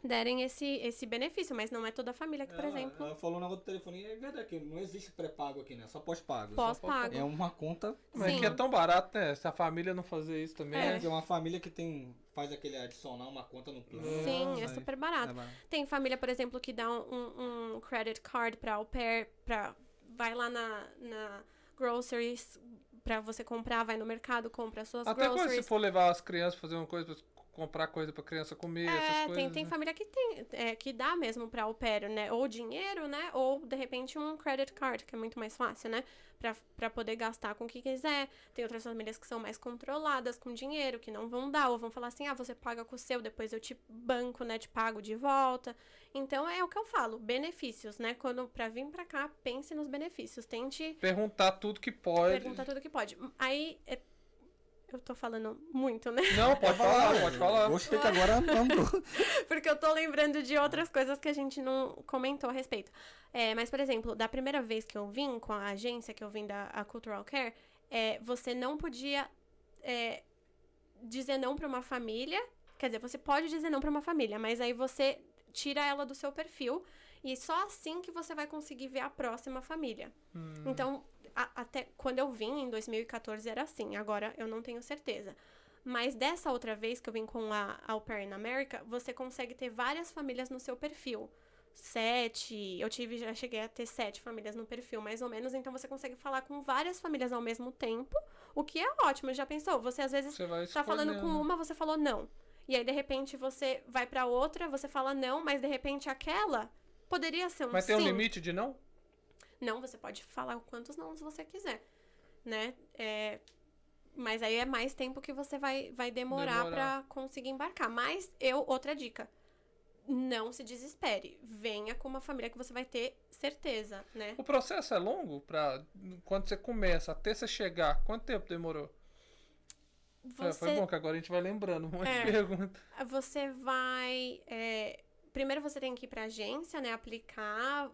derem esse benefício, mas não é toda a família que, por exemplo, Ela falou na outra telefone, é verdade que não existe pré-pago aqui, né? Só pós-pago. pós-pago. É uma conta. Mas Sim. que é tão barato, né? Se a família não fazer isso também. É uma família que faz aquele adicionar uma conta no plano. Sim, é Aí- super barato. é barato. Tem família, por exemplo, que dá um credit card pra au pair, vai lá na groceries pra você comprar, vai no mercado, compra as suas Até quando se groceries. for levar as crianças pra fazer uma coisa, comprar coisa pra criança comer, essas coisas. Tem né? família que que dá mesmo pra au pair, né? Ou dinheiro, né? Ou, de repente, um credit card, que é muito mais fácil, né? Pra poder gastar com o que quiser. Tem outras famílias que são mais controladas com dinheiro, que não vão dar, ou vão falar assim, você paga com o seu, depois eu te banco, né? Te pago de volta. Então, é o que eu falo, benefícios, né? Pra vir pra cá, pense nos benefícios. Tente Perguntar tudo que pode. perguntar tudo que pode. Aí, eu tô falando muito, né? Não, pode falar, pode falar. Gostei que agora vamos. Porque eu tô lembrando de outras coisas que a gente não comentou a respeito. Mas, por exemplo, da primeira vez que eu vim com a agência, que eu vim da Cultural Care, você não podia dizer não pra uma família. Quer dizer, você pode dizer não pra uma família, mas aí você tira ela do seu perfil e só assim que você vai conseguir ver a próxima família. Então, até quando eu vim, em 2014, era assim. Agora, eu não tenho certeza. Mas dessa outra vez que eu vim com a Au Pair in America, você consegue ter várias famílias no seu perfil. 7, já cheguei a ter 7 famílias no perfil, mais ou menos. Então, você consegue falar com várias famílias ao mesmo tempo, o que é ótimo. Já pensou? Você, às vezes, Você vai tá falando com escolhendo. uma, você falou não. E aí, de repente, você vai pra outra, você fala não, mas, de repente, aquela poderia ser um Mas tem um sim. limite de não? Não, você pode falar quantos não você quiser, né? Mas aí é mais tempo que você vai demorar pra conseguir embarcar. Mas outra dica, não se desespere. Venha com uma família que você vai ter certeza, né? O processo é longo pra quando você começa até você chegar. Quanto tempo demorou? Foi bom que agora a gente vai lembrando um monte de perguntas. Você vai... Primeiro você tem que ir pra agência, né, aplicar,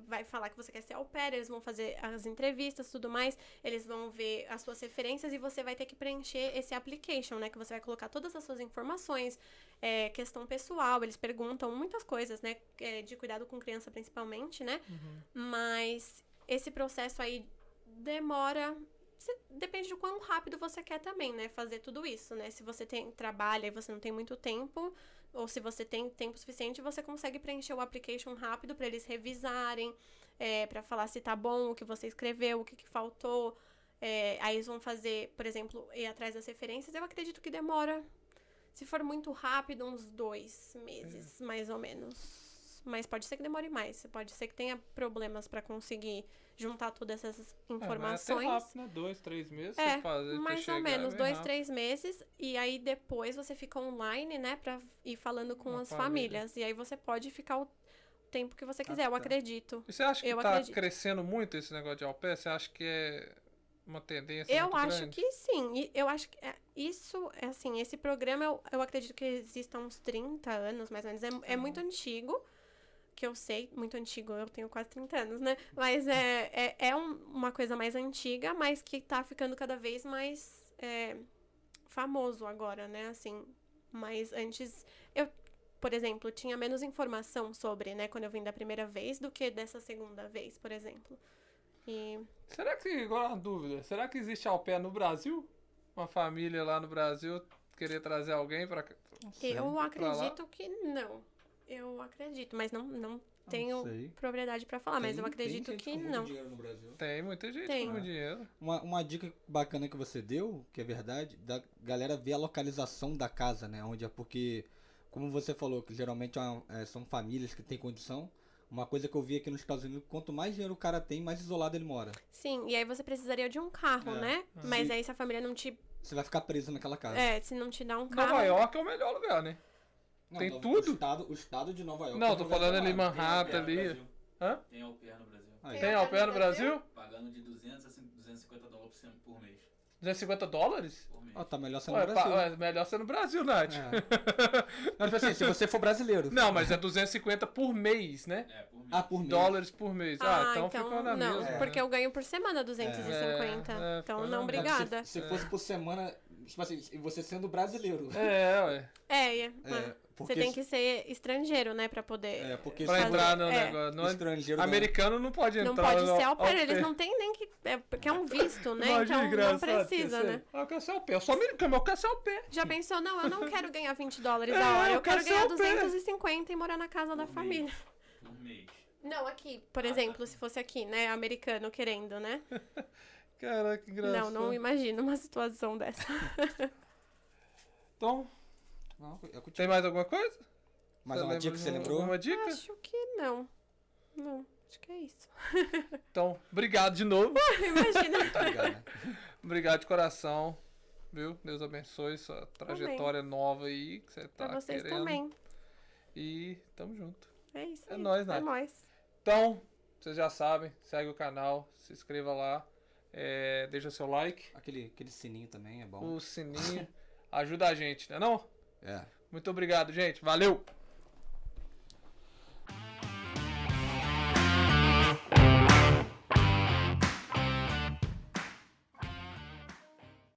vai falar que você quer ser au pair, eles vão fazer as entrevistas e tudo mais, eles vão ver as suas referências e você vai ter que preencher esse application, né, que você vai colocar todas as suas informações, questão pessoal, eles perguntam muitas coisas, né, de cuidado com criança principalmente, né, mas esse processo aí demora... Depende de quão rápido você quer também, né? Fazer tudo isso, né? Se você trabalha e você não tem muito tempo, ou se você tem tempo suficiente, você consegue preencher o application rápido para eles revisarem, para falar se tá bom o que você escreveu, o que faltou. Aí eles vão fazer, por exemplo, ir atrás das referências. Eu acredito que demora, se for muito rápido, uns 2 meses, mais ou menos. Mas pode ser que demore mais. Pode ser que tenha problemas para conseguir juntar todas essas informações. Mas até rápido, né? 2, 3 meses você faz. Mais ou menos, 2, 3 meses. E aí depois você fica online, né? Pra ir falando com as famílias. E aí você pode ficar o tempo que você quiser, eu acredito. E você acha que Eu tá acredito. crescendo muito esse negócio de au pair? Você acha que é uma tendência Eu muito acho grande? que sim. E eu acho que isso, assim, esse programa eu acredito que existe há uns 30 anos, mais ou menos. É muito antigo. Que eu sei, muito antigo, eu tenho quase 30 anos, né? Mas uma coisa mais antiga, mas que tá ficando cada vez mais famoso agora, né? Assim, mas antes, eu, por exemplo, tinha menos informação sobre, né? Quando eu vim da primeira vez do que dessa segunda vez, por exemplo. Será que, agora uma dúvida, será que existe au pair no Brasil? Uma família lá no Brasil querer trazer alguém pra cá? Eu acredito que não. Eu acredito, mas não tenho sei. propriedade pra falar, mas eu Tem acredito gente que com muito não. dinheiro no Brasil. Tem muita gente Tem. com muito dinheiro. Uma dica bacana que você deu, que é verdade, da galera ver a localização da casa, né? Onde é porque, como você falou, que geralmente são famílias que têm condição. Uma coisa que eu vi aqui nos Estados Unidos, quanto mais dinheiro o cara tem, mais isolado ele mora. Sim, e aí você precisaria de um carro, né? Mas aí se a família não te... Você vai ficar preso naquela casa. se não te dá um carro... Nova York é o melhor lugar, né? Não, tem não, tudo? O estado de Nova York. Não, é tô um lugar falando ali isolado. Manhattan Tem au pair no ali. Brasil. Hã? Tem au pair no Brasil. Aí. Tem au pair no Brasil? Pagando de 200 a 250 dólares por mês. $250? Por mês. Ó, tá melhor ser no Ué, Brasil. é melhor ser no Brasil, Nath. É. Não, tipo assim, se você for brasileiro. Não, mas é 250 por mês, né? É, por mês. Ah, por mês. Dólares por mês. Então ficou na não, mesma. porque né? eu ganho por semana 250. É, então ficou não, na obrigada. Se fosse por semana, tipo assim, e você sendo brasileiro. Ué. Porque Você tem que ser estrangeiro, né, pra poder... porque Pra se entrar no É. negócio. Não é- estrangeiro Americano não pode entrar. Não pode no ser au pair, eles pair. não tem nem que... porque é um visto, né? Imagina, Então não engraçado, precisa, quer né? ser. Eu quero ser au pair. Eu sou americano, mas eu quero ser au pair. Já pensou? Não, eu não quero ganhar $20 a É, hora. eu Eu quero quero ser ganhar au pair. 250 e morar na casa da Por família. mês. Por mês. Não, aqui, por exemplo, se fosse aqui, né? Americano querendo, né? Caraca, que engraçado. Não imagino uma situação dessa. Então, Não, é contigo. tem mais alguma coisa? Mais uma dica que você lembrou? Alguma dica? Acho que não. Não, acho que é isso. Então, obrigado de novo. Imagina. Tá ligado, né? Obrigado de coração. Viu? Deus abençoe sua trajetória nova aí que você tá Pra vocês querendo. também. E tamo junto. É isso É aí. nóis, É Nath. nóis. Então, vocês já sabem, segue o canal, se inscreva lá, deixa seu like, Aquele sininho também é bom. o sininho, ajuda a gente, né não? É. Muito obrigado, gente. Valeu!